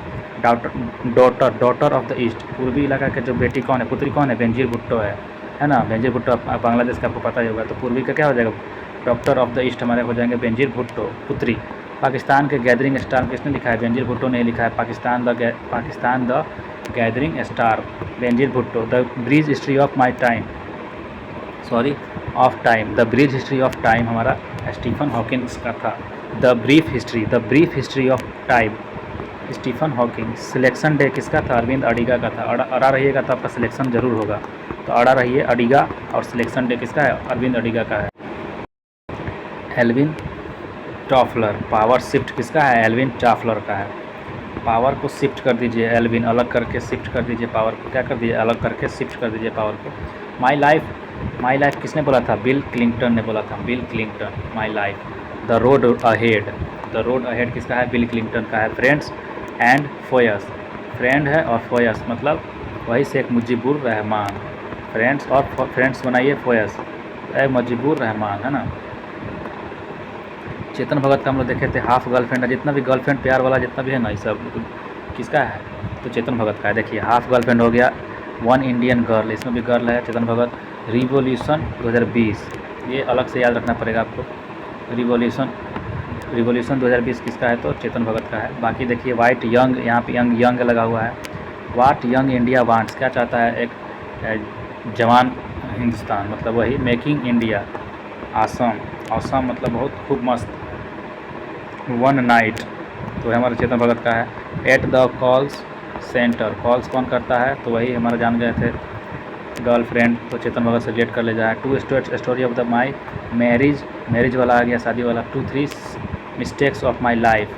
daughter of the east, पूर्वी इलाका के जो बेटी कौन है, पुत्री कौन है, बेनजीर भुट्टो है ना। बेनजीर भुट्टो बांग्लादेश का आपको पता ही होगा। तो पूर्वी का क्या हो जाएगा, डॉक्टर ऑफ द ईस्ट हमारे हो जाएंगे बेनजीर भुट्टो पुत्री। पाकिस्तान के गैदरिंग स्टार किसने लिखा है, बेनजीर भुट्टो ने लिखा है। Pakistan the gathering star Benazir Bhutto. The brief history of my time, sorry of time, the brief history of time हमारा स्टीफन हॉकिंस का था। The brief history of time Stephen Hawking. Selection day किसका था, अरविंद अडिगा का था। अड़ा रहिएगा तो आपका सिलेक्शन जरूर होगा, तो अड़ा रहिए अडिगा, और सिलेक्शन डे किसका है, अरविंद अडिगा का है। एल्विन टॉफलर, पावर शिफ्ट किसका है, एल्विन टॉफलर का है। पावर को शिफ्ट कर दीजिए, एल्विन अलग करके शिफ्ट कर दीजिए, पावर को क्या कर दीजिए, अलग करके शिफ्ट कर दीजिए पावर को। माई लाइफ किसने बोला था, बिल क्लिंटन ने बोला था, bill Clinton, my life. The road ahead किसका है, बिल क्लिंटन का है। फ्रेंड्स एंड फोयस, फ्रेंड है और फोयस मतलब वही शेख मुजीबुर रहमान। फ्रेंड्स और फ्रेंड्स बनाइए, फोयस मुजीबुर रहमान, है ना। चेतन भगत का हम लोग देखे थे, हाफ गर्लफ्रेंड है, जितना भी गर्लफ्रेंड प्यार वाला जितना भी है ना, ये सब किसका है, तो चेतन भगत का है। देखिए हाफ गर्लफ्रेंड हो गया, वन इंडियन गर्ल, इसमें भी गर्ल है, चेतन भगत। रिवॉल्यूशन 2020, ये अलग से याद रखना पड़ेगा आपको। रिवॉल्यूशन 2020 किसका है, तो चेतन भगत का है। बाकी देखिए वाइट यंग, यहाँ पे यंग लगा हुआ है। वाट यंग इंडिया वांट्स, क्या चाहता है, एक जवान हिंदुस्तान, मतलब वही मेकिंग इंडिया। आसम मतलब बहुत खूब मस्त। वन नाइट तो हमारा चेतन भगत का है। At the calls centre, calls कौन करता है, तो वही हमारा जान गए थे गर्लफ्रेंड, तो चेतन भगत से रिलेट कर ले जाए। To story of the my marriage वाला आ गया, शादी वाला। 2-3 मिस्टेक्स ऑफ माई लाइफ,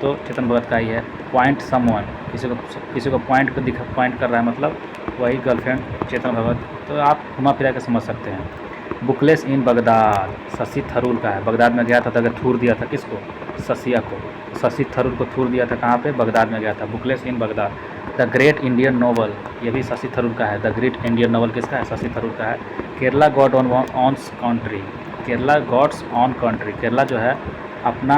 तो चेतन भगत का ही है। पॉइंट समवन, किसी को पॉइंट कर रहा है, मतलब वही गर्लफ्रेंड चेतन भगत। तो आप घुमा फिरा के समझ सकते हैं। Booklets in Baghdad, Shashi Tharoor का है। बगदाद में गया था तो अगर थूर दिया था किसको, शशिया को, शशि थरूर को थूर दिया था कहाँ पे, बगदाद में गया था। Booklets in Baghdad. The great Indian novel, ये भी शशि थरूर का है। द ग्रेट इंडियन नोवेल किसका है, शशि थरूर का है। Kerala god on country, Kerala God's on country, Kerala जो है अपना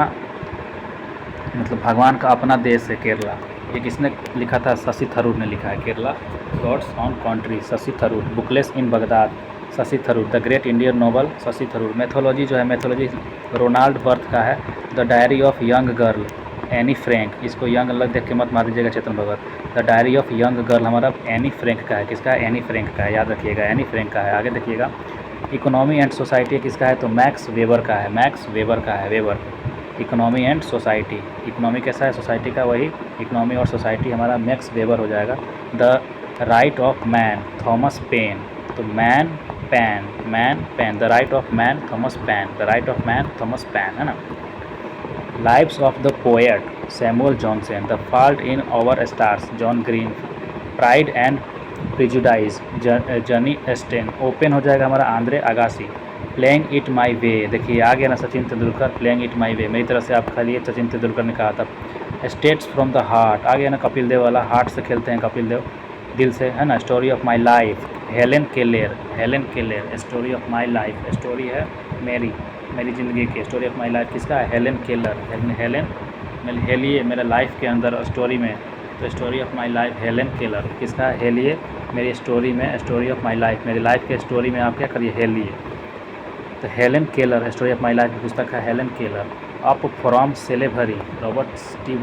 मतलब भगवान का अपना देश है केरला। ये किसने लिखा था, शशि थरूर ने लिखा है। Kerala God's on country, Shashi Tharoor. Bookless in Baghdad, Shashi Tharoor. The great Indian novel, Shashi Tharoor. Mythology जो है, मैथोलॉजी रोनाल्ड बर्थ का है। The diary of young girl, Anne Frank, इसको यंग अलग देख के मत मार दीजिएगा Chetan Bhagat. The diary of young girl हमारा एनी फ्रैंक का है। किसका है, एनी फ्रैंक का है, याद रखिएगा, एनी फ्रैंक का है। आगे देखिएगा, इकोनॉमी एंड सोसाइटी किसका है, तो मैक्स वेबर का है, मैक्स वेबर का है, weber. Economy and society, economy कैसा है, सोसाइटी का, वही इकोनॉमी और सोसाइटी हमारा मैक्स वेबर हो जाएगा। The right of man, Thomas Paine, तो man Paine, the right of man, Thomas Paine, the right of man, Thomas Paine, है ना। Lives of the poet, Samuel Johnson. The fault in our stars, John Green. Pride and prejudice, Jane Austen. Open हो जाएगा हमारा Andre Agassi. Playing it my way, देखिए आ गया ना Sachin Tendulkar, playing it my way, मेरी तरफ से आपका लिए सचिन तेंदुलकर ने कहा था। स्टेट्स फ्रॉम द हार्ट, आ गया ना कपिल देव वाला, हार्ट से खेलते हैं कपिल देव, दिल से, है ना। Story of my life, Helen Keller, story of my life, story है मेरी ज़िंदगी की। स्टोरी ऑफ माई लाइफ किसका है, हेलेन केलर। हेलेन हेलिए मेरा लाइफ के अंदर स्टोरी में, तो story of my life Helen Keller किसका है, हेलिए मेरी स्टोरी में, स्टोरी ऑफ माई लाइफ, मेरी लाइफ के स्टोरी में आप क्या करिए, हेलिए। तो Helen Keller, story of my life की पुस्तक है Helen Keller. Up from slavery, Robert T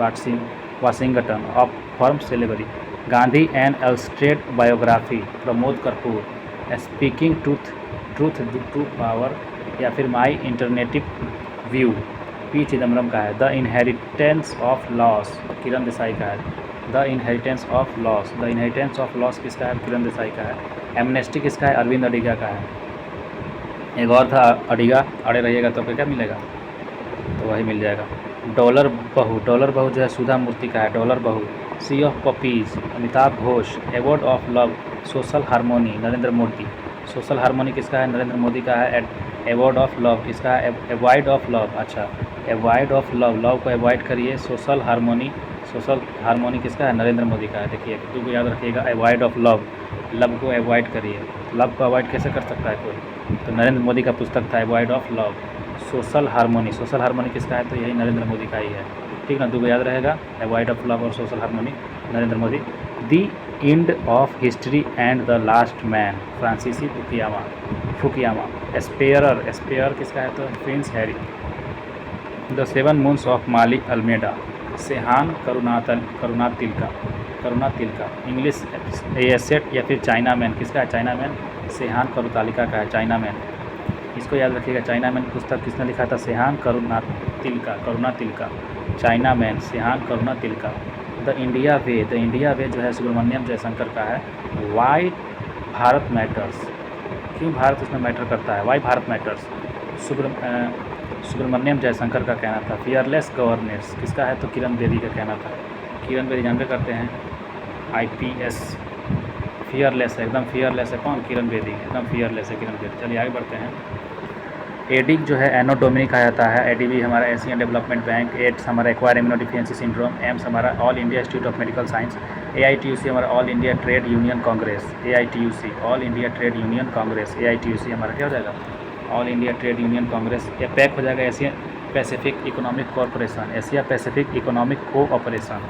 Washington, up from slavery. Gandhi and illustrated biography, Pramod Kapoor. Speaking truth to power, या फिर my alternative view, P Chidambaram का है। The inheritance of loss, Kiran Desai का है। The inheritance of loss किसका है, किरण देसाई का है। एमनेस्टी किसका है, अरविंद अडिगा का है। एक और था अडिगा, अड़े रहिएगा तो क्या मिलेगा, तो वही मिल जाएगा। डॉलर बहू जो है सुधा मूर्ति का है, डॉलर बहू। Sea of poppies, Amitabh Ghosh. Abode of love, social harmony, Narendra Modi. Social harmony किसका है, नरेंद्र मोदी का है। अवार्ड ऑफ लव किसका है, अवॉइड ऑफ लव, अच्छा अवॉइड ऑफ लव को अवॉइड करिए। सोशल हारमोनी किसका है, नरेंद्र मोदी का है। देखिए तो याद रखिएगा, अवॉइड ऑफ लव को अवॉइड करिए। लव को अवॉइड कैसे कर सकता है कोई, तो नरेंद्र मोदी का पुस्तक था avoid of love. Social harmony किसका है, तो यही नरेंद्र मोदी का ही है, ठीक ना। दो याद रहेगा, अवॉइड ऑफ लव और social harmony. Narendra Modi. The end of history and the last man, Francis Fukuyama. Spare किसका है तो Prince Harry. The seven moons of Maali Almeida, Shehan Karunatilaka. English asset या फिर चाइना मैन, किसका है चाइना मैन, सेहान करुतालिका का है चाइना मैन। इसको याद रखिएगा, चाइना मैन पुस्तक किसने लिखा था, Shehan Karunatilaka. Chinaman, Shehan Karunatilaka. The India way जो है सुब्रमण्यम जयशंकर का है। वाई भारत मैटर्स, क्यों भारत उसमें मैटर करता है, वाई भारत मैटर्स, सुब्रमण्यम जयशंकर का कहना था। फियरलेस गवर्नेंस किसका है तो किरण बेदी का कहना था। किरण बेदी जानते करते हैं IPS, फियरलेस है, एकदम फियरलेस है कौन, किरण बेदी, एकदम फियरलेस है किरण बेदी। चलिए आगे बढ़ते हैं। एडिक जो है एनो डोमिनिक आ जाता है। ADB हमारा एशियन डेवलपमेंट बैंक। एड्स हमारा एक्वायर इम्यूनोडिफिशियेंसी सिंड्रोम। एम्स हमारा all India institute of medical science. AITUC हमारा all India trade union Congress. AITUC all India trade union Congress. AITUC हमारा क्या हो जाएगा, all India trade union Congress. Pack हो जाएगा Asia Pacific economic corporation, Asia Pacific economic cooperation,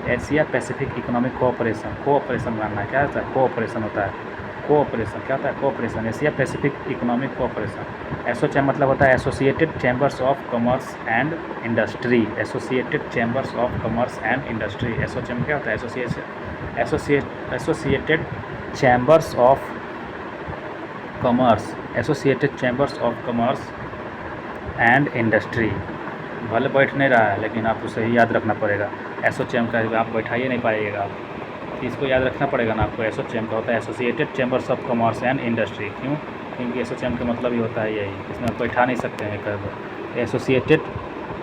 Asia Pacific economic cooperation मानना है, क्या होता है कोऑपरेशन होता है, कोऑपरेशन क्या होता है cooperation, Asia Pacific economic cooperation. ASSOCHAM मतलब होता है associated chambers of commerce and industry, associated chambers of commerce and industry. ASSOCHAM क्या होता है, associated chambers of commerce, associated chambers of commerce and industry. भले बैठ नहीं रहा है लेकिन आप उसे ही याद रखना पड़ेगा। एसोचैम का आप बैठाइए नहीं पाइएगा, इसको याद रखना पड़ेगा ना आपको। एसोचैम का होता है associated chambers of commerce and industry. क्यों, क्योंकि एसोचैम का मतलब ही होता है यही, इसमें आप बैठा नहीं सकते हैं कर दो। Associated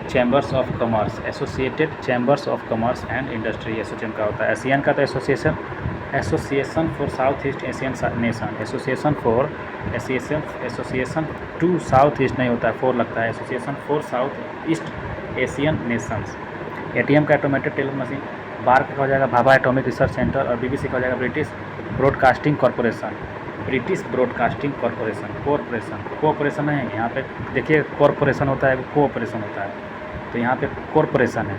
chambers of commerce, associated chambers of commerce and industry ASSOCHAM का होता है। एशियन का तो association for south east Asian nation, association to south east नहीं होता है, 4 लगता है, association for south east Asian nations. ATM का ऑटोमेटेड टेलर मशीन। बार का हो जाएगा भाभा एटॉमिक रिसर्च सेंटर। और BBC का हो जाएगा British broadcasting corporation, British broadcasting corporation. Cooperation है यहाँ पे, देखिए कॉरपोरेशन होता है, कोऑपरेशन होता है, तो यहाँ पे कॉरपोरेशन है,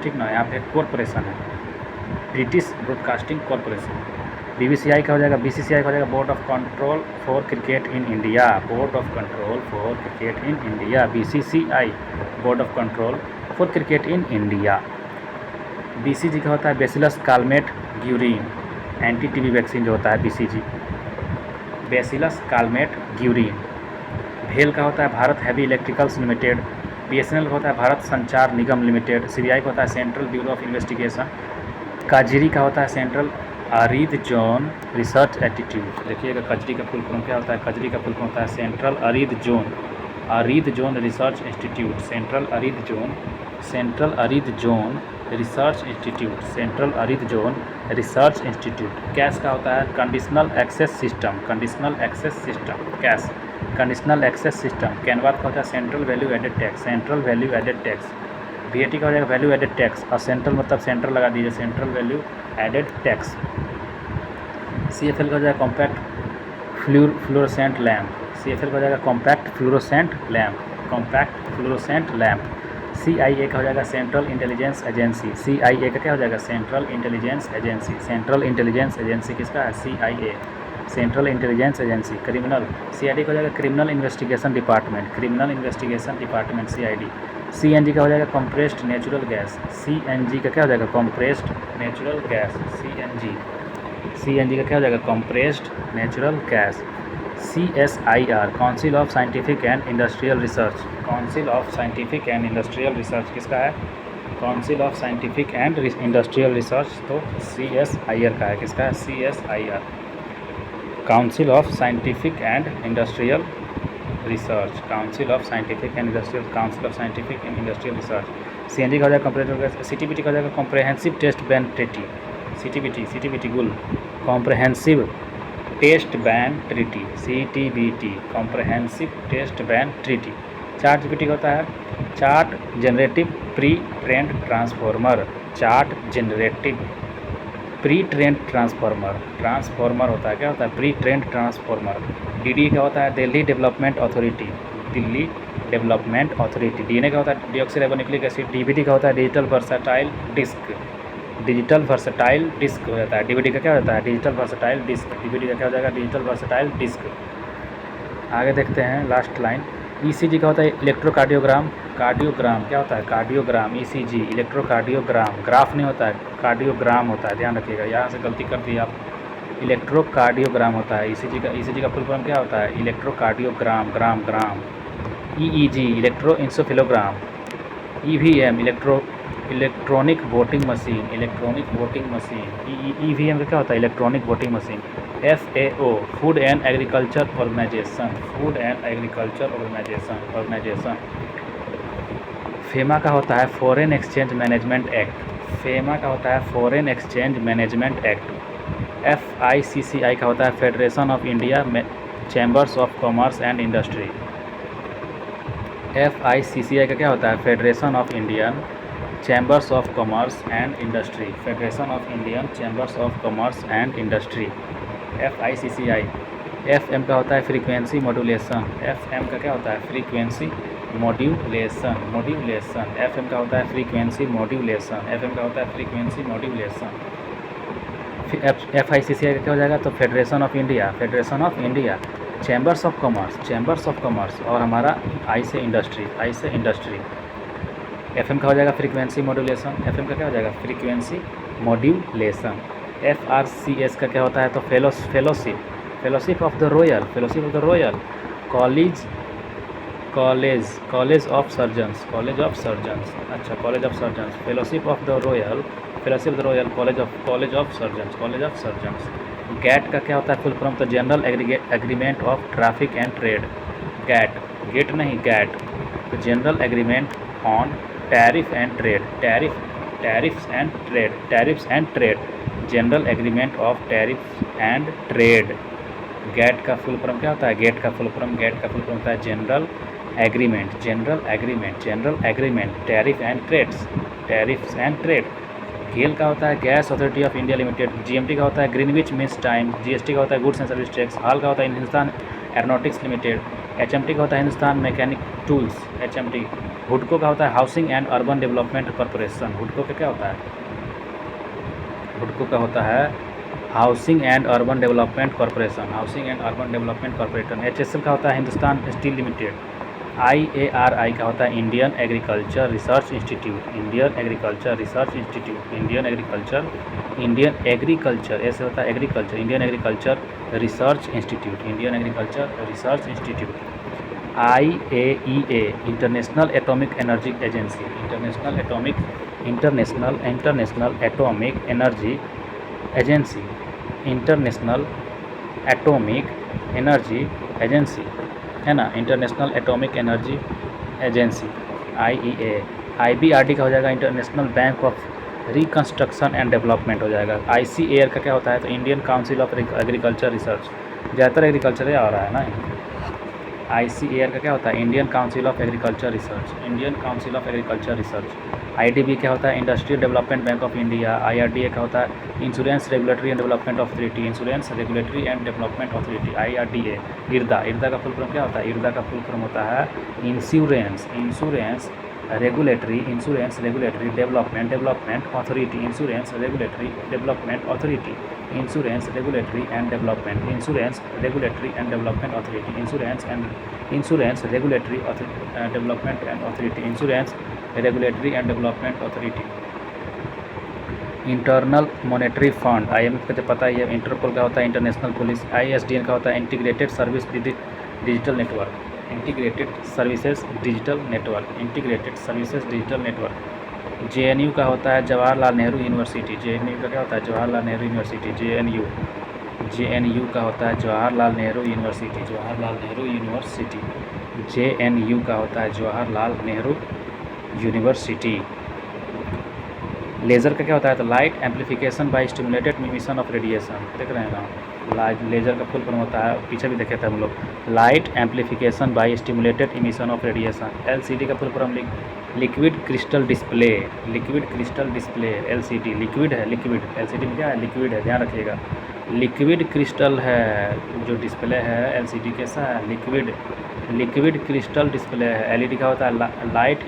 ठीक ना, यहाँ पे कॉरपोरेशन है, ब्रिटिश ब्रॉडकास्टिंग कॉरपोरेशन। BCCI का हो जाएगा board of control for cricket in India, board of control for cricket in India, BCCI board of control for cricket in India. BCG का होता है bacillus Calmette Guérin, anti TB vaccine जो होता है BCG, bacillus Calmette Guérin. भेल का होता है Bharat heavy electricals limited. BSNL का होता है भारत संचार निगम लिमिटेड। CBI का होता है सेंट्रल ब्यूरो ऑफ इन्वेस्टिगेशन। काजरी का होता है central arid zone research attitude. देखिएगा कजरी का फुल फॉर्म क्या होता है, कजरी का फुल फॉर्म होता है central arid zone research institute, central arid zone research institute. Cash का होता है conditional access system, cash conditional access system. Canvas का होता है central value added tax. VAT का हो जाएगा वैल्यू एडेड टैक्स, और सेंट्रल मतलब सेंट्रल लगा दीजिए, central value added tax. CFL का हो जाएगा कॉम्पैक्ट फ्लोरोसेंट लैम्प, CFL का हो जाएगा कॉम्पैक्ट फ्लोरोसेंट लैम्प। CIA का हो जाएगा सेंट्रल इंटेलिजेंस एजेंसी, CIA का क्या हो जाएगा सेंट्रल इंटेलिजेंस एजेंसी किसका है CIA, central intelligence agency. Criminal CID का हो जाएगा criminal investigation department CID। CNG का हो जाएगा कंप्रेस्ड नेचुरल गैस, CNG का क्या हो जाएगा कंप्रेस्ड नेचुरल गैस, CNG का क्या हो जाएगा compressed natural gas. CSIR council of scientific and industrial research, किसका है council of scientific and industrial research, तो CSIR का है, किसका है CSIR council of scientific and industrial research. CNG का हो जाएगा कंप्रेहेंसिव। CTBT का हो जाएगा comprehensive test ban treaty, CTBT गुल comprehensive test ban treaty, CTBT comprehensive test ban treaty. Chat GPT का होता है chat generative pre trained transformer, transformer होता है, क्या होता है प्री ट्रेंड ट्रांसफॉर्मर। DD का होता है दिल्ली डेवलपमेंट अथॉरिटी, DNA का होता है डीऑक्सीराइबोन्यूक्लिक एसिड। DBT का होता है digital versatile disc, digital versatile disc हो जाता है। डीवीडी का क्या होता है? Digital versatile disc. डीवीडी का क्या हो जाएगा? Digital versatile disc. आगे देखते हैं लास्ट लाइन। ईसीजी का होता है इलेक्ट्रोकार्डियोग्राम। कार्डियोग्राम क्या होता है? कार्डियोग्राम। ईसीजी इलेक्ट्रोकार्डियोग्राम, ग्राफ नहीं होता है, कार्डियोग्राम होता है, ध्यान रखिएगा। यहाँ से गलती कर दी आप, इलेक्ट्रोकार्डियोग्राम होता है ईसीजी का फुल फॉर्म क्या होता है? Electrocardiogram, gram gram. EEG electroencephalogram. EVM electronic voting machine, electronic voting machine. EVM का क्या होता है? Electronic voting machine. FAO food and agriculture organisation, food and agriculture organisation. FEMA का होता है foreign exchange management act. FEMA का होता है foreign exchange management act. FICCI का होता है federation of India chambers of commerce and industry. FICCI का क्या होता है? Federation of Indian chambers of commerce and industry, federation of Indian chambers of commerce and industry. FICCI। FM का होता है फ्रीक्वेंसी मॉड्यूलेशन। FM का क्या होता है? Frequency modulation, modulation. FM का होता है फ्रीक्वेंसी मॉड्यूलेशन, FM का होता है फ्रीक्वेंसी मॉड्यूलेशन। FICCI का क्या हो जाएगा? तो federation of India, federation of India chambers of commerce, chambers of commerce, और हमारा आई से इंडस्ट्री, आई से इंडस्ट्री। FM का हो जाएगा फ्रीक्वेंसी मॉड्यूलेशन। FM का क्या हो जाएगा? Frequency modulation. FRCS का क्या होता है? तो fellowship, fellowship of the royal, fellowship of the royal college, college of surgeons, college of surgeons. अच्छा, college of surgeons, fellowship of the royal, fellowship of the royal college of surgeons, college of surgeons. GATT का क्या होता है? Full form? तो general agreement of traffic and trade. GATT, gate नहीं, GATT. तो general agreement on tariff and trade, tariffs and trade, general agreement of tariffs and trade. GATT का full form क्या होता है? गेट का फुल फॉर्म होता है general agreement, tariff and trades, tariffs and trade. GAIL का होता है gas authority of India limited. GMT का होता है ग्रीनविच मीन्स टाइम। GST का होता है गुड्स एंड सर्विस टैक्स। हाल का होता है हिंदुस्तान एरोनॉटिक्स लिमिटेड। HMT का होता है हिंदुस्तान मैकेनिक टूल्स, HMT। हुडको का होता है housing and urban development corporation. हुडको का क्या होता है? हुडको का होता है housing and urban development corporation, housing and urban development corporation. HSL का होता है हिंदुस्तान स्टील लिमिटेड। IARI का होता है Indian agriculture research institute, Indian agriculture research institute, Indian agriculture ऐसे होता है agriculture, Indian agriculture research institute, Indian agriculture research institute. IAEA international atomic energy agency, international atomic energy agency, international atomic energy agency है ना, international atomic energy agency IEA। IBRD का हो जाएगा international bank of reconstruction and development हो जाएगा। ICAR का क्या होता है? तो Indian council of agriculture research, ज़्यादातर एग्रीकल्चर आ रहा है ना। ICAR का क्या होता है? Indian council of agriculture research, Indian council of agriculture research. IDB क्या होता है? Industrial development bank of India. IRDA का होता है insurance regulatory and development authority, insurance regulatory and development authority IRDA। IRDA का फुल फॉर्म क्या होता है? IRDA का फुल फॉर्म होता है insurance regulatory development authority, insurance regulatory development authority, insurance regulatory and development, insurance regulatory and development authority, insurance regulatory development and authority, insurance regulatory and development authority. Internal monetary fund IMF का तो पता ही है। Interpole का होता है international police. ISDN का होता है integrated service digital network, integrated services digital network, integrated services digital network. JNU का होता है जवाहरलाल नेहरू यूनिवर्सिटी, JNU का क्या होता है? जवाहरलाल नेहरू यूनिवर्सिटी, JNU का होता है Jawaharlal Nehru university, Jawaharlal Nehru university. JNU का होता है जवाहरलाल नेहरू यूनिवर्सिटी। लेज़र का क्या होता है? तो light amplification by stimulated emission of radiation, देख रहे हैं ना। लाइट लेज़र का फुल फॉर्म होता है, पीछे भी देखे थे हम लोग, light amplification by stimulated emission of radiation. LCD का full form liquid crystal display, liquid crystal display LCD, liquid है, लिक्विड LCD में क्या है? लिक्विड है, ध्यान रखिएगा। लिक्विड क्रिस्टल है जो डिस्प्ले है LCD, कैसा है? लिक्विड क्रिस्टल डिस्प्ले है। LED का होता है light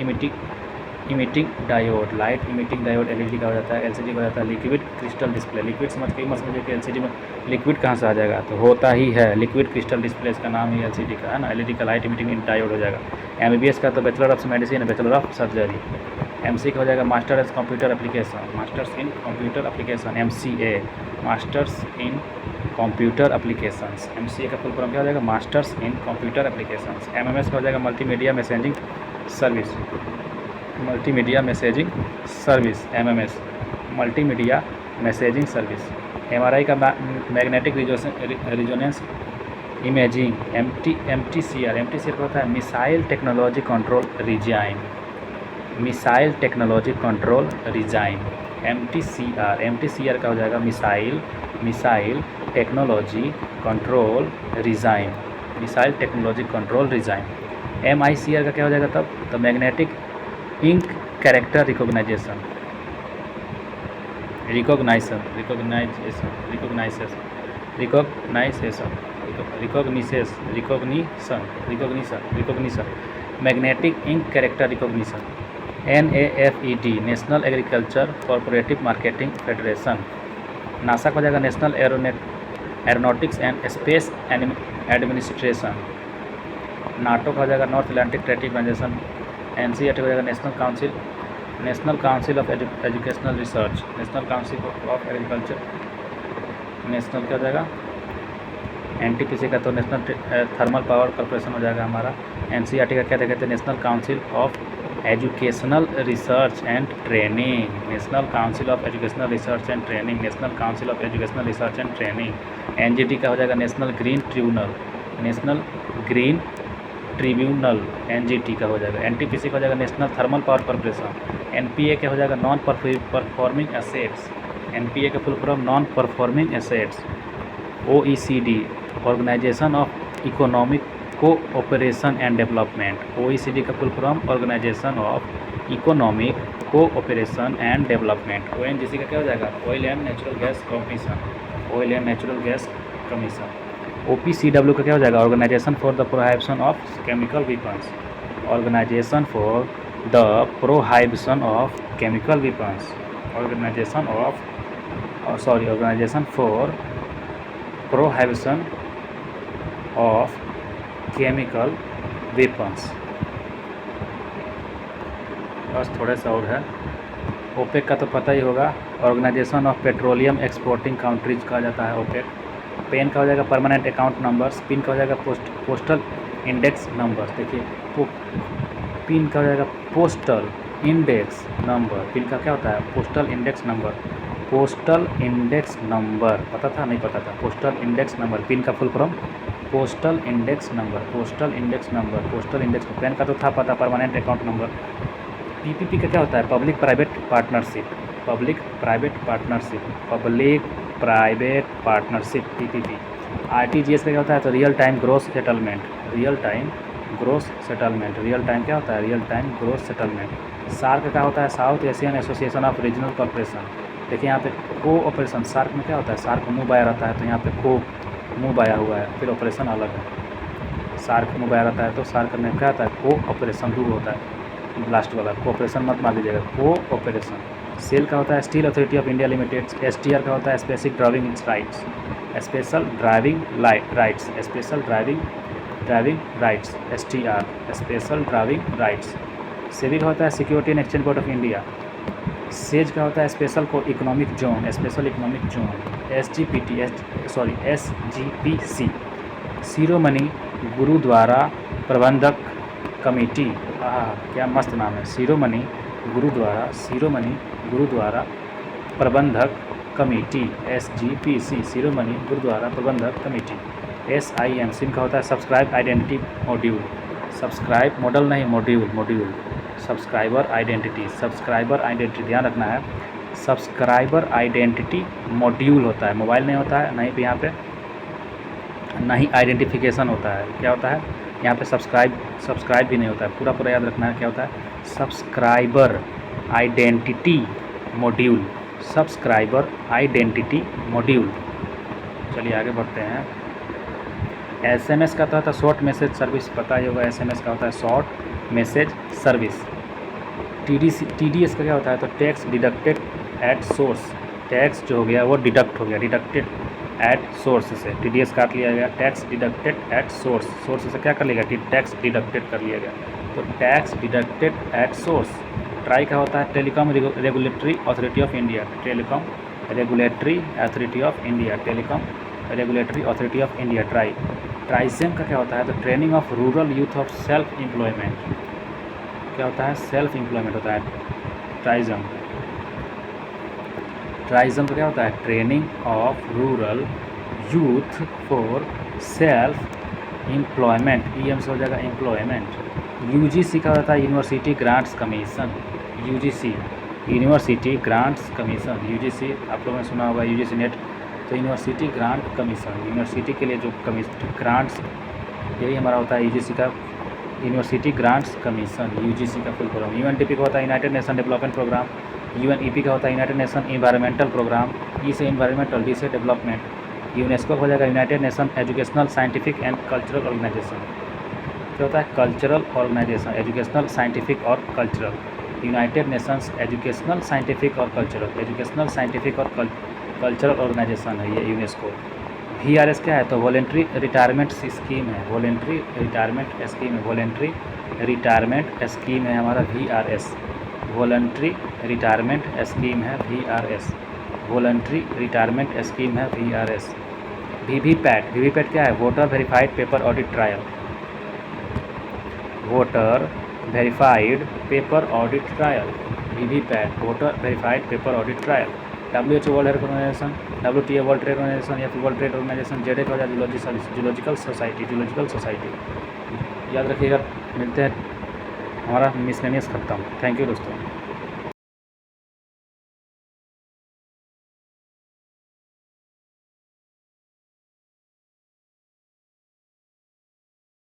emitting diode, light emitting diode LED का हो जाता है, एलसीडी का हो जाता है लिक्विड क्रिस्टल डिस्प्ले। लिक्विड समझ के मत समझिए कि एलसीडी में लिक्विड कहाँ से आ जाएगा, तो होता ही है लिक्विड क्रिस्टल डिस्प्ले, इसका नाम ही एलसीडी का है ना। एलईडी का लाइट इमिटिंग डायोड हो जाएगा। एमबीबीएस का तो bachelor of medicine, bachelor of surgery. MC का हो जाएगा master S computer application, masters in computer application. MCA masters in computer applications. MCA का फुल फॉर्म क्या हो जाएगा, masters in computer applications. MMS का हो जाएगा multimedia messaging service, multimedia messaging service. MMS multimedia messaging service. MRI का magnetic resonance imaging. MTCR का होता है missile technology control regime, missile technology control resign. MTCR का हो जाएगा missile technology control regime, missile technology control regime. MICR का क्या हो जाएगा तब, तो magnetic ink character recognization, magnetic ink character recognition. NAFED national agriculture corporative marketing federation. NASA का हो जाएगा national aeronautics and space administration. NATO का हो जाएगा north Atlantic treaty organisation. NCERT हो जाएगा national council of educational research, national council of agriculture. National क्या हो जाएगा, NTPC का तो नेशनल थर्मल पावर कॉर्पोरेशन हो जाएगा हमारा। NCERT का क्या कहते हैं, national council of educational research and training, national council of educational research and training, national council of educational research and training. NGT का हो जाएगा national green tribunal, national green tribunal NGT का हो जाएगा। NTPC का हो जाएगा national thermal power corporation. NPA का हो जाएगा नॉन परफॉर्मिंग एसेट्स, NPA का full form non performing assets. OECD organisation of economic cooperation and development, OECD का full form organisation of economic cooperation and development. ONGC का क्या हो जाएगा, oil and natural gas commission, oil and natural gas commission. OPCW का क्या हो जाएगा, organisation for the prohibition of chemical weapons, organisation for the prohibition of chemical weapons, organisation for prohibition of chemical weapons. बस थोड़ा सा और है। OPEC का तो पता ही होगा, organisation of petroleum exporting countries कहा जाता है ओपेक। पेन का हो जाएगा परमानेंट अकाउंट नंबर्स, पिन का हो जाएगा पोस्टल इंडेक्स नंबर्स। देखिए पिन का हो जाएगा पोस्टल इंडेक्स नंबर, पिन का क्या होता है, postal index number, postal index number पता था, नहीं पता था, पोस्टल इंडेक्स नंबर, पिन का full form postal index number, postal index number, postal index. PAN का तो था पता, परमानेंट अकाउंट नंबर। PPP का क्या होता है, public private partnership, public private partnership, public private partnership PPP। RTGS का क्या होता है, तो real time gross settlement, real time gross settlement, real time क्या होता है, real time gross settlement. SAARC का क्या होता है, south Asian association of regional corporation. देखिए यहाँ पे कोऑपरेशन, सार्क में क्या होता है, सार्क मुँह बाया रहता है, तो यहाँ पे को मुँह बाया हुआ है, फिर ऑपरेशन अलग है। सार्क मुँह बाया रहता है तो सार्क में क्या होता है, कोऑपरेशन दूर होता है, लास्ट वाला कोऑपरेशन मत मार दीजिएगा, कोऑपरेशन। सेल का होता है steel authority of India limited. STR का होता है specific driving rights, special driving rights, special driving rights, STR special driving rights. SEBI का होता है security and exchange board of India. Says का होता है special economic zone, special economic zone. SGPC शिरोमणि गुरुद्वारा प्रबंधक कमेटी, क्या मस्त नाम है, शिरोमणि गुरुद्वारा प्रबंधक कमेटी, SGPC शिरोमणि गुरुद्वारा प्रबंधक कमेटी। SIM सिम का होता है subscribe identity module, subscribe model नहीं मॉड्यूल, सब्सक्राइबर आइडेंटिटी ध्यान रखना है, सब्सक्राइबर आइडेंटिटी मॉड्यूल होता है, मोबाइल नहीं होता है, नहीं पे यहाँ पे ना ही आइडेंटिफिकेशन होता है। क्या होता है यहाँ पे, सब्सक्राइब भी नहीं होता है, पूरा याद रखना है क्या होता है, subscriber identity module, subscriber identity module. चलिए आगे बढ़ते हैं। SMS का तो होता है शॉर्ट मैसेज सर्विस, पता ही होगा SMS का होता है शॉर्ट मैसेज सर्विस। TDS का क्या होता है, तो tax deducted at source. Tax जो हो गया वो डिडक्ट हो गया, डिडक्टेड एट सोर्स से TDS काट लिया गया। Tax deducted at source, source से क्या कर लिया गया, टैक्स डिडक्टेड कर लिया गया, तो tax deducted at source. TRAI का होता है telecom regulatory authority of India, telecom regulatory authority of India, telecom regulatory authority of India, TRAI. TRYSEM का क्या होता है, तो training of rural youth of self employment. क्या होता है, सेल्फ एम्प्लॉयमेंट होता है ट्राइजम। ट्राइजम का क्या होता है, training of rural youth for self employment, EM से हो जाएगा एम्प्लॉयमेंट। UGC का होता है university grants commission, UGC university grants commission, UGC आप लोगों ने सुना होगा, UGC नेट, तो यूनिवर्सिटी ग्रांट कमीशन, यूनिवर्सिटी के लिए जो ग्रांट्स, यही हमारा होता है UGC का, यूनिवर्सिटी ग्रांट्स कमीशन, UGC का फुल फॉर्म। UNDP का होता है united nation development programme, UNEP का होता है united nation environmental programme, E से इन्वायरमेंटल, D से डेवलपमेंट। यूनेस्को हो जाएगा united nation educational scientific and cultural organisation. क्या होता है, कल्चरल ऑर्गेनाइजेशन, एजुकेशनल साइंटिफिक और cultural, united nations educational scientific और कल्चरल, एजुकेशनल साइंटिफिक और कल्चरल ऑर्गेनाइजेशन है ये यूनेस्को। VRS क्या है, तो वॉलेंट्री रिटायरमेंट स्कीम है, वॉलेंट्री रिटायरमेंट स्कीम है, वॉलेंट्री रिटायरमेंट स्कीम है हमारा VRS, वॉलेंट्री रिटायरमेंट स्कीम है VRS, वॉलेंट्री रिटायरमेंट स्कीम है VRS। वीवीपैट क्या है, voter verified paper audit trial, voter verified paper audit trial, VVPAT, voter verified paper audit trial. WHO world health organisation, WTA world trade organisation या फिर world trade organisation, JEDEC हो जाए zoological society. याद रखिएगा, मिलते हैं, हमारा मिसलेनियस खत्म। थैंक यू दोस्तों।